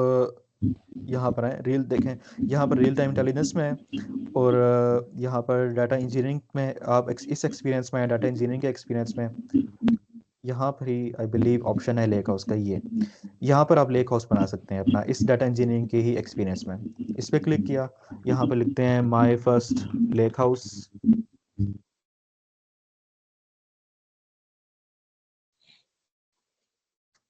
यहाँ पर आए, रील देखें, यहाँ पर रियल टाइम इंटेलिजेंस में है, और यहाँ पर डाटा इंजीनियरिंग में आप इस एक्सपीरियंस में, डाटा इंजीनियरिंग के एक्सपीरियंस में यहाँ पर ही आई बिलीव ऑप्शन है लेक हाउस का, ये यहाँ पर आप लेक हाउस बना सकते हैं अपना इस डाटा इंजीनियरिंग के ही एक्सपीरियंस में। इस पर क्लिक किया, यहाँ पर लिखते हैं माई फर्स्ट लेक हाउस।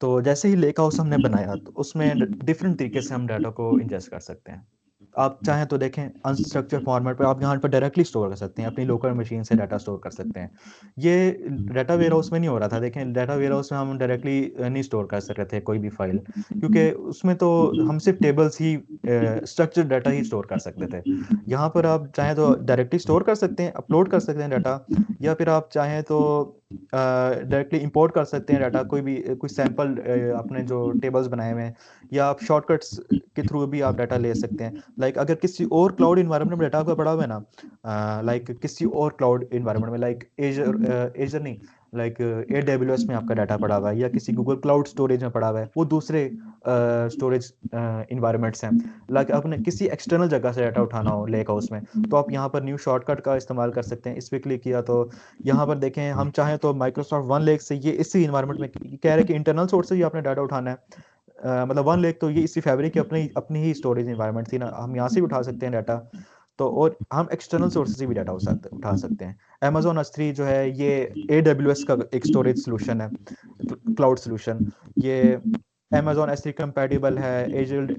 तो जैसे ही लेक हाउस हमने बनाया तो उसमें डिफरेंट तरीके से हम डाटा को इंजेस्ट कर सकते हैं। आप चाहें तो देखें अनस्ट्रक्चर फॉर्मेट पे आप यहाँ पर डायरेक्टली स्टोर कर सकते हैं, अपनी लोकल मशीन से डाटा स्टोर कर सकते हैं। ये डाटा वेयर हाउस में नहीं हो रहा था, देखें डाटा वेयर हाउस में हम डायरेक्टली नहीं स्टोर कर सकते थे कोई भी फाइल, क्योंकि उसमें तो हम सिर्फ टेबल्स ही, स्ट्रक्चर डाटा ही स्टोर कर सकते थे। यहाँ पर आप चाहें तो डायरेक्टली स्टोर कर सकते हैं, अपलोड कर सकते हैं डाटा, या फिर आप चाहें तो डायरेक्टली इंपोर्ट कर सकते हैं डाटा, कोई सैंपल अपने जो टेबल्स बनाए हुए हैं, या आप शॉर्टकट्स के थ्रू भी आप डाटा ले सकते हैं। लाइक अगर किसी और क्लाउड इन्वायरमेंट में डाटा आपका पड़ा हुआ है ना, लाइक किसी और क्लाउड इन्वायरमेंट में, लाइक एजर नहीं, लाइक AWS में आपका डाटा पड़ा हुआ है, या किसी गूगल क्लाउड स्टोरेज में पड़ा हुआ है, वो दूसरे स्टोरेज इन्वायरमेंट्स हैं। लाइक आपने किसी एक्सटर्नल जगह से डाटा उठाना हो लेक हाउस में, तो आप यहाँ पर न्यू शॉर्टकट का इस्तेमाल कर सकते हैं। इस पर क्लिक किया तो यहाँ पर देखें, हम चाहें तो माइक्रोसॉफ्ट वन लेक से, ये इसी इन्वायरमेंट में कह रहे हैं कि इंटरनल सोर्स से ही आपने डाटा उठाना है, मतलब वन लेक तो ये इसी फैब्रिक की अपनी अपनी ही स्टोरेज इन्वायरमेंट थी ना, हम यहाँ से भी उठा सकते हैं डाटा। तो और हम एक्सटर्नल सोर्स से भी डाटा उठा सकते हैं। Amazon S3 जो है ये AWS का एक स्टोरेज सोल्यूशन है, क्लाउड सोल्यूशन। ये Amazon S3 कंपैटिबल है,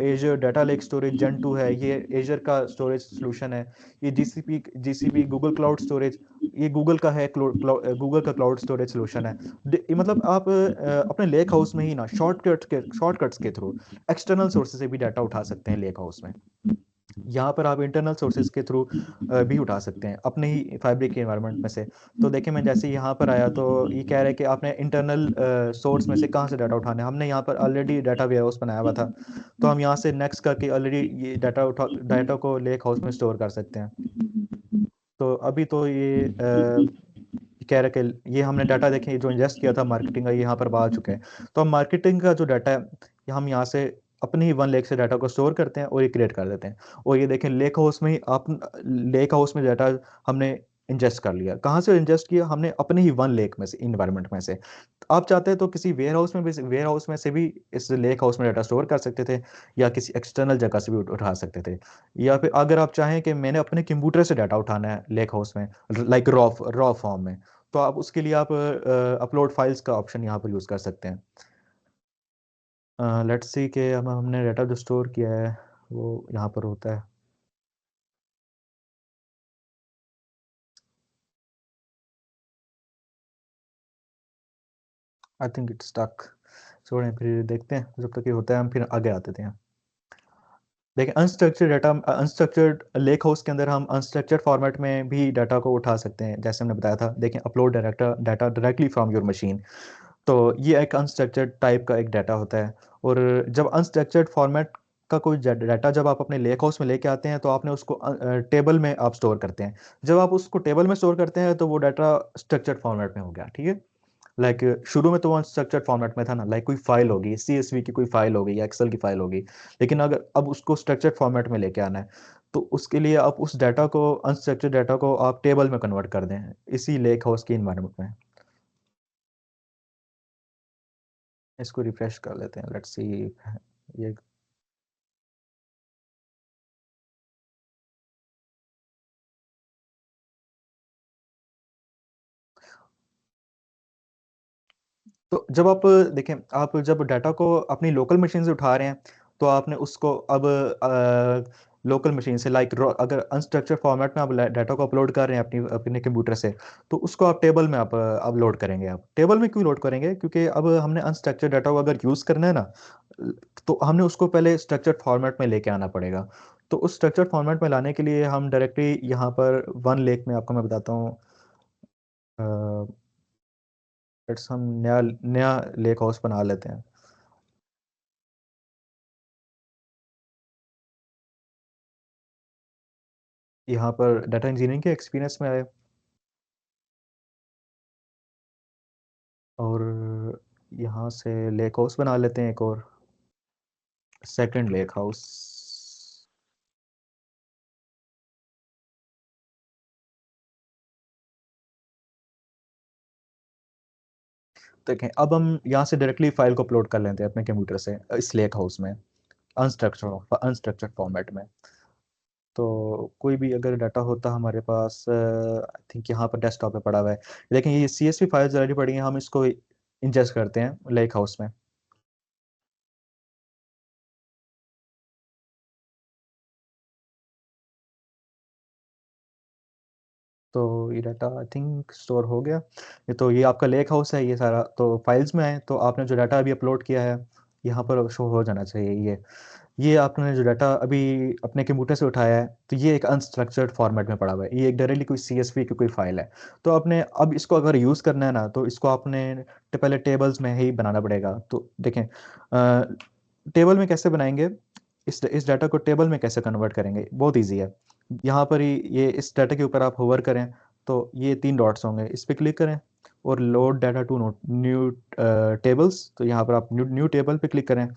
एजर डाटा लेक स्टोरेज जेन 2 है, ये एजर का स्टोरेज सोल्यूशन है। ये GCP गूगल क्लाउड स्टोरेज, ये गूगल का है, गूगल का क्लाउड स्टोरेज सोल्यूशन है। मतलब आप अपने लेक हाउस में ही ना शॉर्टकट्स के थ्रू एक्सटर्नल सोर्सेज से भी डाटा उठा सकते हैं लेक हाउस में। यहाँ पर आप इंटरनल सोर्सेज के थ्रू भी उठा सकते हैं अपने ही फैब्रिक के एनवायरनमेंट में से। तो देखिए मैं जैसे यहाँ पर आया तो ये कह रहा है कि आपने इंटरनल सोर्स में से कहाँ से डाटा उठाना है। हमने यहाँ पर ऑलरेडी डाटा वेयर हाउस बनाया हुआ था, तो हम यहाँ से नेक्स्ट करके ऑलरेडी ये डाटा को लेक हाउस में स्टोर कर सकते हैं। तो अभी तो ये कह रहा है कि ये हमने डाटा देखें जो इंजेस्ट किया था मार्केटिंग का, ये यहाँ पर आ चुका है। तो हम मार्केटिंग का जो डाटा है, ये हम यहाँ से अपने ही वन लेक से डाटा को स्टोर करते हैं और ये क्रिएट कर देते हैं। और ये देखें लेक हाउस में ही आप, लेक हाउस में डाटा हमने इंजेस्ट कर लिया। कहाँ से इंजेस्ट किया? हमने अपने ही वन लेक में से, इन्वायरमेंट में से। आप चाहते हैं तो किसी वेयर हाउस में से भी इस लेक हाउस में डाटा स्टोर कर सकते थे, या किसी एक्सटर्नल जगह से भी उठा सकते थे। या फिर अगर आप चाहें कि मैंने अपने कंप्यूटर से डाटा उठाना है लेक हाउस में, लाइक रॉ फॉर्म में, तो आप उसके लिए आप अपलोड फाइल्स का ऑप्शन यहाँ पर यूज़ कर सकते हैं। लेट्स सी कि हम हमने डाटा जो स्टोर किया है, वो यहाँ पर होता है। I think it's stuck. छोड़ें, फिर देखते हैं जब तक ये होता है, हम फिर आगे आते हैं। देखिए unstructured data, unstructured lake house के अंदर हम अनस्ट्रक्चर्ड फॉर्मेट में भी डाटा को उठा सकते हैं, जैसे हमने बताया था। देखिए upload data data directly from your machine. तो ये एक अनस्ट्रक्चर्ड टाइप का एक डाटा होता है। और जब अनस्ट्रक्चर्ड फॉर्मेट का कोई डाटा जब आप अपने लेक हाउस में लेके आते हैं, तो आपने उसको टेबल में आप स्टोर करते हैं। जब आप उसको टेबल में स्टोर करते हैं तो वो डाटा स्ट्रक्चर्ड फॉर्मेट में हो गया, ठीक है। लाइक शुरू में तो वो स्ट्रक्चर्ड फॉर्मेट में था ना, लाइक कोई फाइल होगी, सीएसवी की कोई फाइल होगी या एक्सेल की फाइल होगी। लेकिन अगर अब उसको स्ट्रक्चर्ड फॉर्मेट में लेके आना है, तो उसके लिए आप उस डाटा को, अनस्ट्रक्चर्ड डाटा को आप टेबल में कन्वर्ट कर दें इसी लेक हाउस की इन्वायरमेंट में। इसको रिफ्रेश कर लेते हैं, लेट्स सी। ये तो जब आप देखें, आप जब डाटा को अपनी लोकल मशीन से उठा रहे हैं, तो आपने उसको अब लोकल मशीन से, लाइक अगर अनस्ट्रक्चर्ड फॉर्मेट में आप डाटा को अपलोड कर रहे हैं अपनी अपने कंप्यूटर से, तो उसको आप टेबल में आप अपलोड करेंगे। आप टेबल में क्यों लोड करेंगे? क्योंकि अब हमने अनस्ट्रक्चर्ड डाटा को अगर यूज़ करना है ना, तो हमने उसको पहले स्ट्रक्चर्ड फॉर्मेट में लेके आना पड़ेगा। तो उस स्ट्रक्चर्ड फॉर्मेट में लाने के लिए हम डायरेक्टली यहाँ पर वन लेक में, आपको मैं बताता हूँ, लेट्स हम नया नया लेक हाउस बना लेते हैं। यहाँ पर डाटा इंजीनियरिंग के एक्सपीरियंस में आए, और यहाँ से लेक हाउस बना लेते हैं एक और, सेकंड लेक हाउस। देखें अब हम यहाँ से डायरेक्टली फाइल को अपलोड कर लेते हैं अपने कंप्यूटर से इस लेक हाउस में, अनस्ट्रक्चर्ड फॉर्मेट में। तो कोई भी अगर डाटा होता हमारे पास, आई थिंक यहाँ पर डेस्कटॉप पे पड़ा हुआ है, लेकिन ये सीएसवी फाइल्स ऑलरेडी पड़ी हैं, हम इसको इंजेस्ट करते हैं लेक हाउस में। तो ये डाटा आई थिंक स्टोर हो गया। ये तो ये आपका लेक हाउस है, ये सारा तो फाइल्स में है। तो आपने जो डाटा अभी अपलोड किया है, यहाँ पर शो हो जाना चाहिए। ये आपने जो डाटा अभी अपने कंप्यूटर से उठाया है, तो ये एक अनस्ट्रक्चर्ड फॉर्मेट में पड़ा हुआ है। ये एक डायरेक्टली कोई सीएसवी की कोई फाइल है। तो आपने अब इसको अगर यूज़ करना है ना, तो इसको आपने पहले टेबल्स में ही बनाना पड़ेगा। तो देखें टेबल में कैसे बनाएंगे, इस डाटा को टेबल में कैसे कन्वर्ट करेंगे, बहुत ईजी है। यहाँ पर ही ये इस डाटा के ऊपर आप होवर करें, तो ये तीन डॉट्स होंगे, इस पर क्लिक करें और load data to note new tables. तो यहाँ पर आप न्यू न्यू टेबल पे क्लिक करें।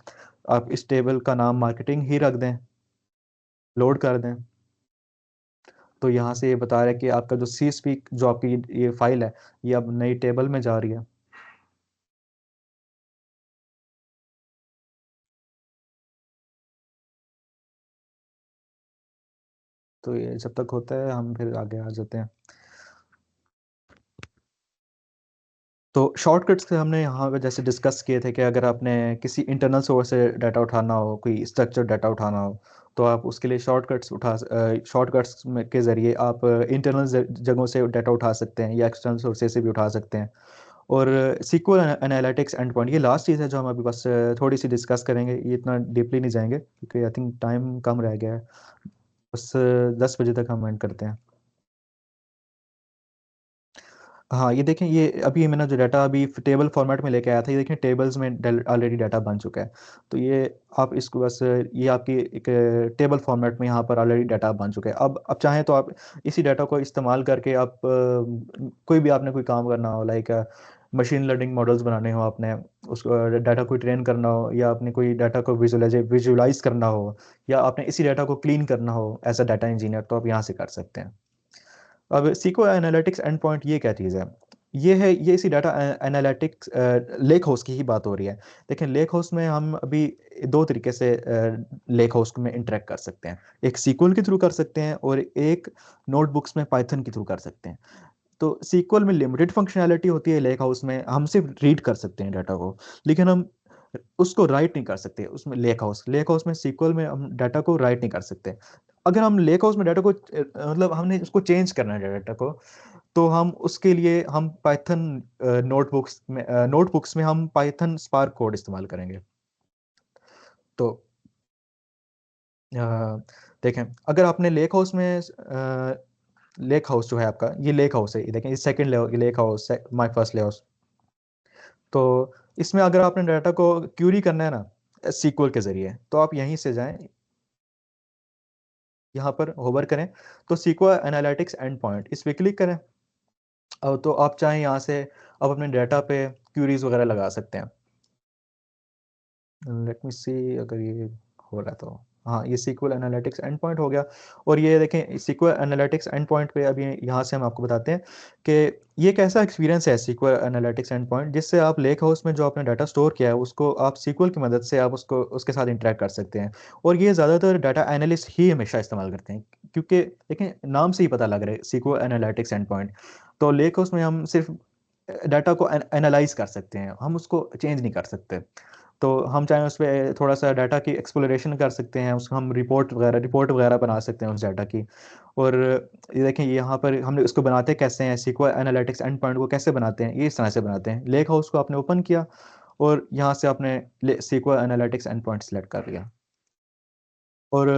आप इस टेबल का नाम मार्केटिंग ही रख दें, लोड कर दें। तो यहाँ से ये बता रहा है कि आपका जो सी स्पीक, जो आपकी ये फाइल है, ये अब नई टेबल में जा रही है। तो ये जब तक होता है हम फिर आगे आ जाते हैं। तो शॉर्टकट्स से हमने यहाँ पे जैसे डिस्कस किए थे कि अगर आपने किसी इंटरनल सोर्स से डाटा उठाना हो, कोई स्ट्रक्चर डाटा उठाना हो, तो आप उसके लिए शॉर्टकट्स के ज़रिए आप इंटरनल जगहों से डाटा उठा सकते हैं या एक्सटर्नल सोर्सेज से भी उठा सकते हैं। और सीक्वल एनालिटिक्स एंड पॉइंट, ये लास्ट चीज़ है जो हम अभी बस थोड़ी सी डिस्कस करेंगे। ये इतना डीपली नहीं जाएंगे क्योंकि आई थिंक टाइम कम रह गया है। बस 10 बजे तक हम एंड करते हैं। हाँ ये देखें, ये अभी मैंने जो डाटा अभी टेबल फॉर्मेट में लेके आया था, ये देखें टेबल्स में ऑलरेडी डाटा बन चुका है। तो ये आप इसको बस, ये आपकी एक टेबल फॉर्मेट में यहाँ पर ऑलरेडी डाटा बन चुका है। अब चाहें तो आप इसी डाटा को इस्तेमाल करके आप कोई भी आपने कोई काम करना हो, लाइक मशीन लर्निंग मॉडल्स बनाने हो, आपने उसको डाटा को ट्रेन करना हो, या आपने कोई डाटा को विजुलाइज करना हो, या आपने इसी डाटा को क्लीन करना हो एज अ डाटा इंजीनियर, तो आप यहाँ से कर सकते हैं। अब सीको एनालिटिक्स एंड पॉइंट ये क्या चीज़ है? ये है, ये इसी डाटा एनालिटिक्स लेक हाउस की ही बात हो रही है। लेकिन लेक हाउस में हम अभी दो तरीके से लेक हाउस में इंटरेक्ट कर सकते हैं। एक सीक्वल के थ्रू कर सकते हैं और एक नोटबुक्स में पाइथन के थ्रू कर सकते हैं। तो सीक्वल में लिमिटेड फंक्शनैलिटी होती है, लेक हाउस में हम सिर्फ रीड कर सकते हैं डाटा को। लेकिन हम उसको राइट नहीं कर सकते उसमें। लेक हाउस में सीक्वल में हम डाटा को राइट नहीं कर सकते। अगर हम लेक हाउस में डाटा को मतलब हमने उसको चेंज करना है डाटा को, तो हम उसके लिए हम पाइथन नोटबुक्स में हम पाइथन स्पार्क कोड इस्तेमाल करेंगे। तो अ, देखें, अगर आपने लेक हाउस में लेक हाउस जो है आपका, ये लेक हाउस है, ये देखें, ये सेकंड लेक हाउस है, माय फर्स्ट लेक हाउस। तो इसमें अगर आपने डाटा को क्यूरी करना है ना सीक्वल के जरिए, तो आप यहीं से जाएं, यहाँ पर होवर करें, तो सीक्वल एनालिटिक्स एंड पॉइंट इस पे क्लिक करें। अब तो आप चाहें यहाँ से अब अपने डाटा पे क्यूरीज वगैरह लगा सकते हैं। लेट मी सी अगर ये हो रहा है तो, हाँ, ये सीक्वल एनालिटिक्स एंड पॉइंट हो गया। और ये देखें, सीक्वल एनालिटिक्स एंड पॉइंट पे अभी यहाँ से हम आपको बताते हैं कि ये कैसा एक्सपीरियंस है सीक्वल एनालिटिक्स एंड पॉइंट, जिससे आप लेक हाउस में जो आपने डाटा स्टोर किया है उसको आप सीक्वल की मदद से आप उसको उसके साथ इंटरेक्ट कर सकते हैं। और ये ज़्यादातर डाटा एनालिस्ट ही हमेशा इस्तेमाल करते हैं, क्योंकि देखें नाम से ही पता लग रहा है सीक्वल एनालिटिक्स एंड पॉइंट। तो लेक हाउस में हम सिर्फ डाटा को एनालाइज कर सकते हैं, हम उसको चेंज नहीं कर सकते। तो हम चाहें उस पर थोड़ा सा डाटा की एक्सप्लोरेशन कर सकते हैं, उसको हम रिपोर्ट वगैरह बना सकते हैं उस डाटा की। और ये देखें, यहाँ पर हमने उसको बनाते कैसे हैं, सीक्वल एनालिटिक्स एंड पॉइंट को कैसे बनाते हैं, ये इस तरह से बनाते हैं। लेक हाउस को आपने ओपन किया और यहाँ से आपने SQL analytics endpoint select कर लिया। और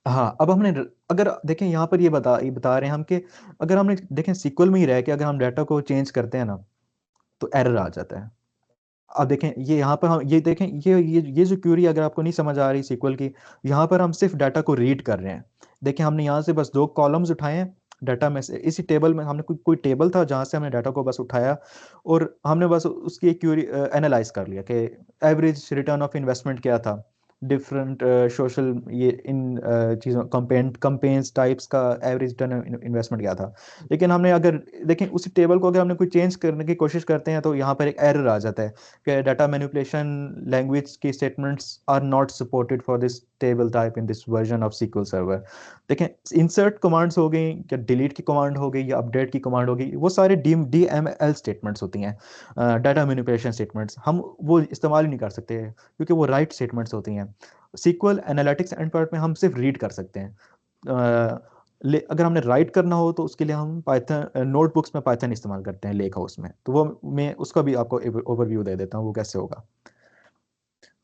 हाँ, अब हमने अगर देखें यहाँ पर ये बता रहे हैं हम कि अगर हमने देखें सीक्वल में ही रह के अगर हम डाटा को चेंज करते हैं ना, तो एरर आ जाता है। अब देखें, ये यहाँ पर हम ये देखें, ये जो क्यूरी अगर आपको नहीं समझ आ रही सीक्वल की, यहाँ पर हम सिर्फ डाटा को रीड कर रहे हैं। देखें, हमने यहाँ से बस 2 कॉलम्स उठाए हैं डाटा में से, इसी टेबल में हमने कोई कोई टेबल था जहाँ से हमने डाटा को बस उठाया, और हमने बस उसकी एक क्यूरी एनालाइज कर लिया कि एवरेज रिटर्न ऑफ इन्वेस्टमेंट क्या था, डिफरेंट सोशल ये इन चीज़ों कंपेन्स टाइप्स का एवरेज रिटर्न इन्वेस्टमेंट क्या था। लेकिन हमने अगर देखें उसी टेबल को अगर हमने कोई चेंज करने की कोशिश करते हैं, तो यहाँ पर एक एरर आ जाता है कि डाटा मैनिपुलेशन लैंग्वेज की statements are not supported for this table type in this version of SQL server. देखें, इंसर्ट कमांड्स हो गई या डिलीट की कमांड हो गई या अपडेट की कमांड हो गई, वो सारे DML स्टेटमेंट्स होती हैं, डाटा मैनिपुलेशन स्टेटमेंट्स। हम वो इस्तेमाल ही नहीं कर सकते क्योंकि वो राइट स्टेटमेंट्स होती हैं। सीक्वल एनालिटिक्स एंड पार्ट में हम सिर्फ रीड कर सकते हैं। अगर हमने राइट करना हो तो उसके लिए हम पाइथन नोटबुक्स में पाइथन इस्तेमाल करते हैं लेक हाउस में। तो वो मैं उसका भी आपको ओवरव्यू दे देता हूँ वो कैसे होगा।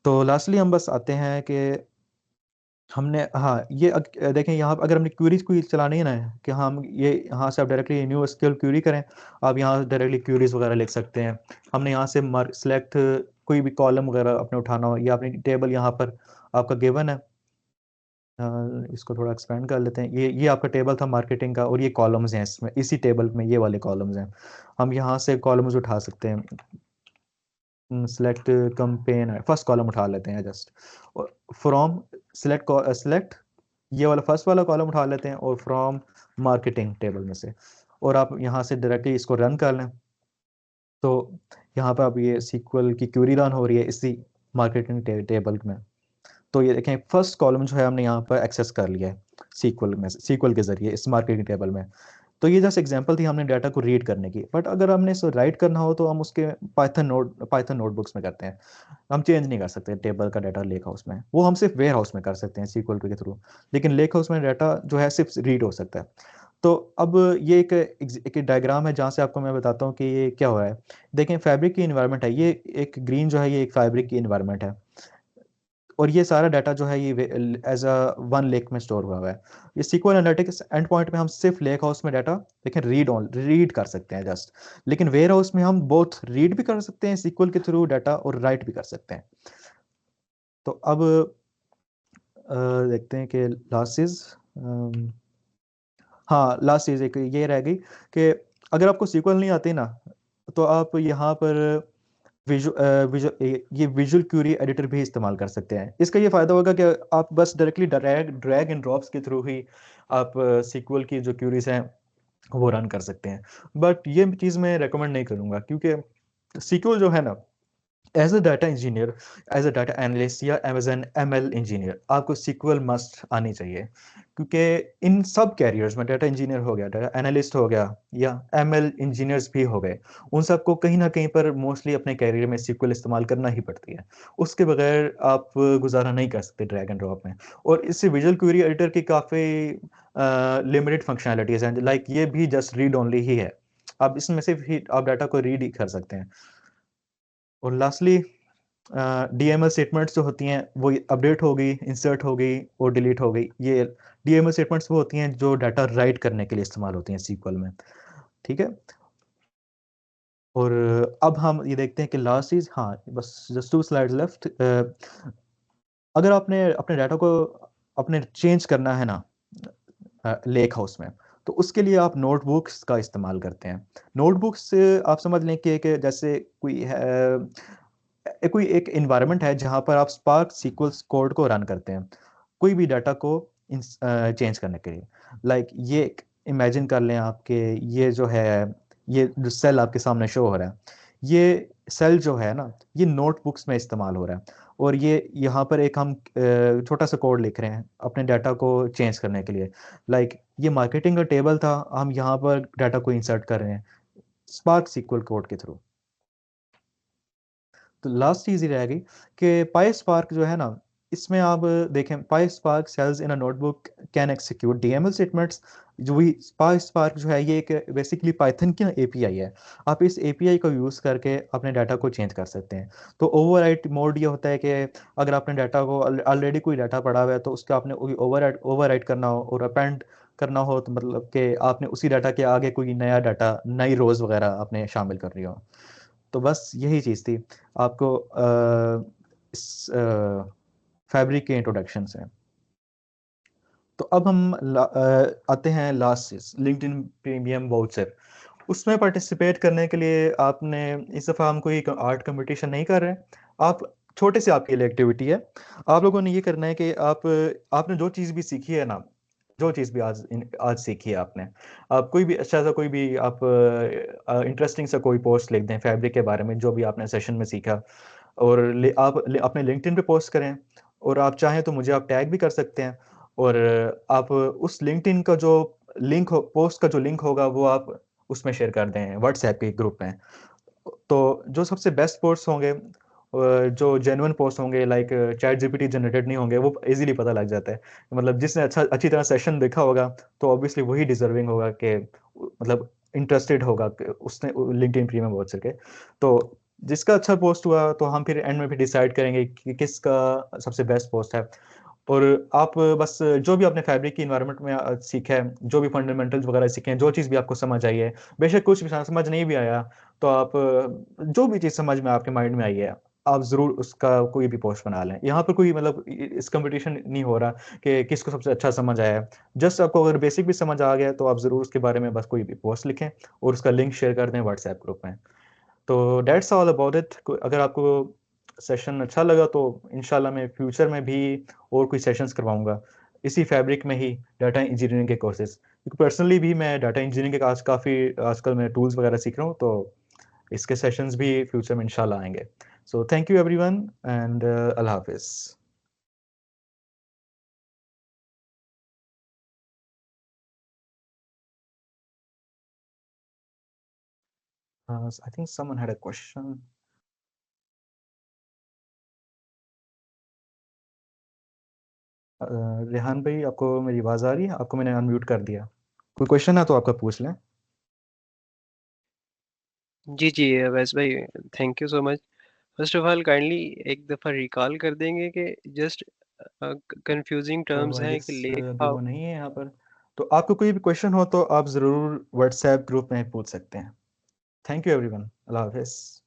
तो लास्टली हम बस आते हैं कि हमने, हाँ, ये देखें, यहाँ अगर हमने क्वेरीज को चलानी है ना, कि हम ये यहाँ से आप डायरेक्टली न्यू एसक्यूएल क्वेरी करें, आप यहाँ डायरेक्टली क्वेरीज वगैरह लिख सकते हैं। हमने यहाँ से मार्क सेलेक्ट कोई भी कॉलम वगैरह अपने उठाना हो, या अपनी टेबल यहाँ पर आपका गिवन है। इसको थोड़ा एक्सपेंड कर लेते हैं। ये आपका टेबल था मार्केटिंग का, और ये कॉलम्स हैं इसमें, इसी टेबल में ये वाले कॉलम्स हैं। हम यहाँ से कॉलम्स उठा सकते हैं। सेलेक्ट कंपेन है, फर्स्ट कॉलम उठा लेते हैं जस्ट, और फ्रॉम सेलेक्ट ये वाला फर्स्ट वाला कॉलम उठा लेते हैं, और फ्रॉम मार्केटिंग टेबल में से, और आप यहाँ से डायरेक्टली इसको रन कर लें। तो यहाँ पर अब ये सीक्वल की क्वेरी रन हो रही है इसी मार्केटिंग टेबल में। तो ये देखें, फर्स्ट कॉलम जो है हमने यहाँ पर एक्सेस कर लिया है सीक्वल के जरिए इस मार्केटिंग टेबल में। तो ये जस्ट एग्जांपल थी हमने डाटा को रीड करने की, बट अगर हमने इसको राइट करना हो तो हम उसके पाइथन नोटबुक्स में करते हैं। हम चेंज नहीं कर सकते टेबल का डाटा लेक हाउस में, वो हम सिर्फ वेयर हाउस में कर सकते हैं सीक्वल के थ्रू। लेकिन लेक हाउस में डाटा जो है सिर्फ रीड हो सकता है। तो अब ये एक डायग्राम है जहाँ से आपको मैं बताता हूँ कि ये क्या हो रहा है। देखें, फैब्रिक की इन्वायरमेंट है, ये एक ग्रीन जो है ये एक फैब्रिक की इन्वायरमेंट है, और ये सारा डाटा जो है ये एज अ वन लेक में स्टोर हुआ है। ये सीक्वल एनालिटिक्स एंड पॉइंट में हम सिर्फ लेक हाउस में डाटा देखें रीड कर सकते हैं जस्ट। लेकिन वेयर हाउस में हम बोथ रीड भी कर सकते हैं सीक्वल के थ्रू डाटा, और राइट भी कर सकते हैं। तो अब देखते हैं कि लास्ट चीज, हाँ, लास्ट चीज एक ये रह गई कि अगर आपको सीक्वल नहीं आती ना, तो आप यहाँ पर ये विजुअल क्यूरी एडिटर भी इस्तेमाल कर सकते हैं। इसका ये फायदा होगा कि आप बस डायरेक्टली ड्रैग एंड ड्रॉप्स के थ्रू ही आप सीक्वल की जो क्यूरीज हैं वो रन कर सकते हैं। बट ये चीज़ मैं रेकमेंड नहीं करूँगा, क्योंकि सीक्वल जो है ना, as a data engineer, as a data analyst या एज एन ML इंजीनियर, आपको SQL मस्ट आनी चाहिए, क्योंकि इन सब कैरियर्स में डाटा इंजीनियर हो गया, डाटा एनालिस्ट हो गया, या ML इंजीनियर्स भी हो गए, उन सबको कहीं ना कहीं पर मोस्टली अपने कैरियर में SQL इस्तेमाल करना ही पड़ती है। उसके बगैर आप गुजारा नहीं कर सकते ड्रैग एंड ड्रॉप में। और इससे विजुअल क्वेरी एडिटर की काफ़ी लिमिटेड फंक्शनैलिटीज हैं, लाइक ये भी जस्ट रीड ओनली ही है, आप इसमें सिर्फ ही आप डाटा को रीड ही कर सकते हैं। और लास्टली DML स्टेटमेंट्स जो होती हैं वो अपडेट हो गई, इंसर्ट हो गई और डिलीट हो गई। ये DML स्टेटमेंट्स वो होती हैं जो डाटा राइट करने के लिए इस्तेमाल होती हैं SQL में, ठीक है। और अब हम ये देखते हैं कि लास्ट चीज, हाँ बस जस्ट 2 स्लाइड्स लेफ्ट। अगर आपने अपने डाटा को अपने चेंज करना है ना लेक हाउस में, तो उसके लिए आप नोटबुक्स का इस्तेमाल करते हैं। नोटबुक्स आप समझ लें कि जैसे कोई है, कोई एक इन्वायरमेंट है जहां पर आप स्पार्क SQL कोड को रन करते हैं कोई भी डाटा को चेंज करने के लिए। लाइक ये इमेजिन कर लें आपके, ये जो है, ये जो सेल आपके सामने शो हो रहा है, ये सेल जो है ना, ये नोटबुक्स में इस्तेमाल हो रहा है। और ये यहाँ पर एक हम छोटा सा कोड लिख रहे हैं अपने डाटा को चेंज करने के लिए। लाइक ये मार्केटिंग का टेबल था, हम यहाँ पर डाटा को इंसर्ट कर रहे हैं स्पार्क SQL कोड के थ्रू। तो लास्ट चीज ही रह गई कि पाई स्पार्क जो है ना, इसमें आप देखें, PySpark cells in a notebook can execute DML statements. जो भी पाई स्पार्क जो है, ये एक बेसिकली पाइथन की API है। आप इस API को यूज़ करके अपने डाटा को चेंज कर सकते हैं। तो ओवरराइट मोड ये होता है कि अगर आपने डाटा को ऑलरेडी कोई डाटा पड़ा हुआ है, तो उसका आपने ओवरराइट करना हो और अपेंड करना हो, तो मतलब कि आपने उसी डाटा के आगे कोई नया डाटा, नई रोज वगैरह आपने शामिल कर रही हो। तो बस यही चीज़ थी आपको इस फैब्रिक के इंट्रोडक्शन से। तो अब हम आते हैं लास्ट चीज, लिंक्डइन प्रीमियम वाउचर। उसमें पार्टिसिपेट करने के लिए आपने, इस दफ़ा हम कोई आर्ट कंपटीशन नहीं कर रहे हैं, आप छोटे से आपके लिए एक्टिविटी है। आप लोगों ने ये करना है कि आपने जो चीज़ भी सीखी है ना, जो चीज़ भी आज सीखी है आपने, आप कोई भी अच्छा सा, कोई भी आप इंटरेस्टिंग सा कोई पोस्ट लिख दें फैब्रिक के बारे में, जो भी आपने सेशन में सीखा, और अपने लिंक्डइन पे पोस्ट करें। और आप चाहें तो मुझे आप टैग भी कर सकते हैं। और आप उस लिंक्डइन का जो लिंक हो, पोस्ट का जो लिंक होगा, वो आप उसमें शेयर कर दें व्हाट्सएप के ग्रुप में। तो जो सबसे बेस्ट पोस्ट होंगे, जो जेन्युइन पोस्ट होंगे, लाइक चैट जीपीटी जनरेटेड नहीं होंगे, वो इजीली पता लग जाता है। मतलब जिसने अच्छी तरह सेशन देखा होगा, तो ऑब्वियसली वही डिजर्विंग होगा कि मतलब इंटरेस्टेड होगा कि उसने लिंक्डइन प्रीमियम वाउचर के। तो जिसका अच्छा पोस्ट हुआ, तो हम फिर एंड में फिर डिसाइड करेंगे कि किसका सबसे बेस्ट पोस्ट है। और आप बस जो भी आपने फैब्रिक की इन्वायरमेंट में सीखा है, जो भी फंडामेंटल्स वगैरह सीखे हैं, जो चीज़ भी आपको समझ आई है, बेशक कुछ भी समझ नहीं भी आया, तो आप जो भी चीज़ समझ में आपके माइंड में आई है, आप ज़रूर उसका कोई भी पोस्ट बना लें। यहाँ पर कोई मतलब इस कंपटीशन नहीं हो रहा कि किसको सबसे अच्छा समझ आया है। जस्ट आपको अगर बेसिक भी समझ आ गया है, तो आप ज़रूर उसके बारे में बस कोई भी पोस्ट लिखें और उसका लिंक शेयर कर दें व्हाट्सएप ग्रुप में। तो दैट्स ऑल अबाउट इट। अगर आपको सेशन अच्छा लगा, तो इंशाल्लाह मैं फ्यूचर में भी और कोई सेशंस करवाऊंगा इसी फैब्रिक में ही, डाटा इंजीनियरिंग के कोर्सेज। क्योंकि पर्सनली भी मैं डाटा इंजीनियरिंग के काफ़ी आजकल मैं टूल्स वगैरह सीख रहा हूँ, तो इसके सेशंस भी फ्यूचर में इंशाल्लाह आएंगे। So thank you everyone, and अल्लाह हाफिज़। I think someone had a question. Rehan भाई, आपको मेरी आवाज़ आ रही है? आपको मैंने अनम्यूट कर दिया। कोई क्वेश्चन है तो आपका पूछ लें। जी जी अवैस भाई, thank you so much. First of all kindly एक दफ़ा रिकॉल कर देंगे कि जस्ट कंफ्यूजिंग तो टर्म्स आई हैं गेस कि लेक अभी वो हाउस। नहीं है यहाँ पर। तो आपको कोई भी क्वेश्चन हो तो आप ज़रूर व्हाट्सएप ग्रुप में पूछ सकते हैं। थैंक यू एवरीवन, अल्लाह हाफिज़।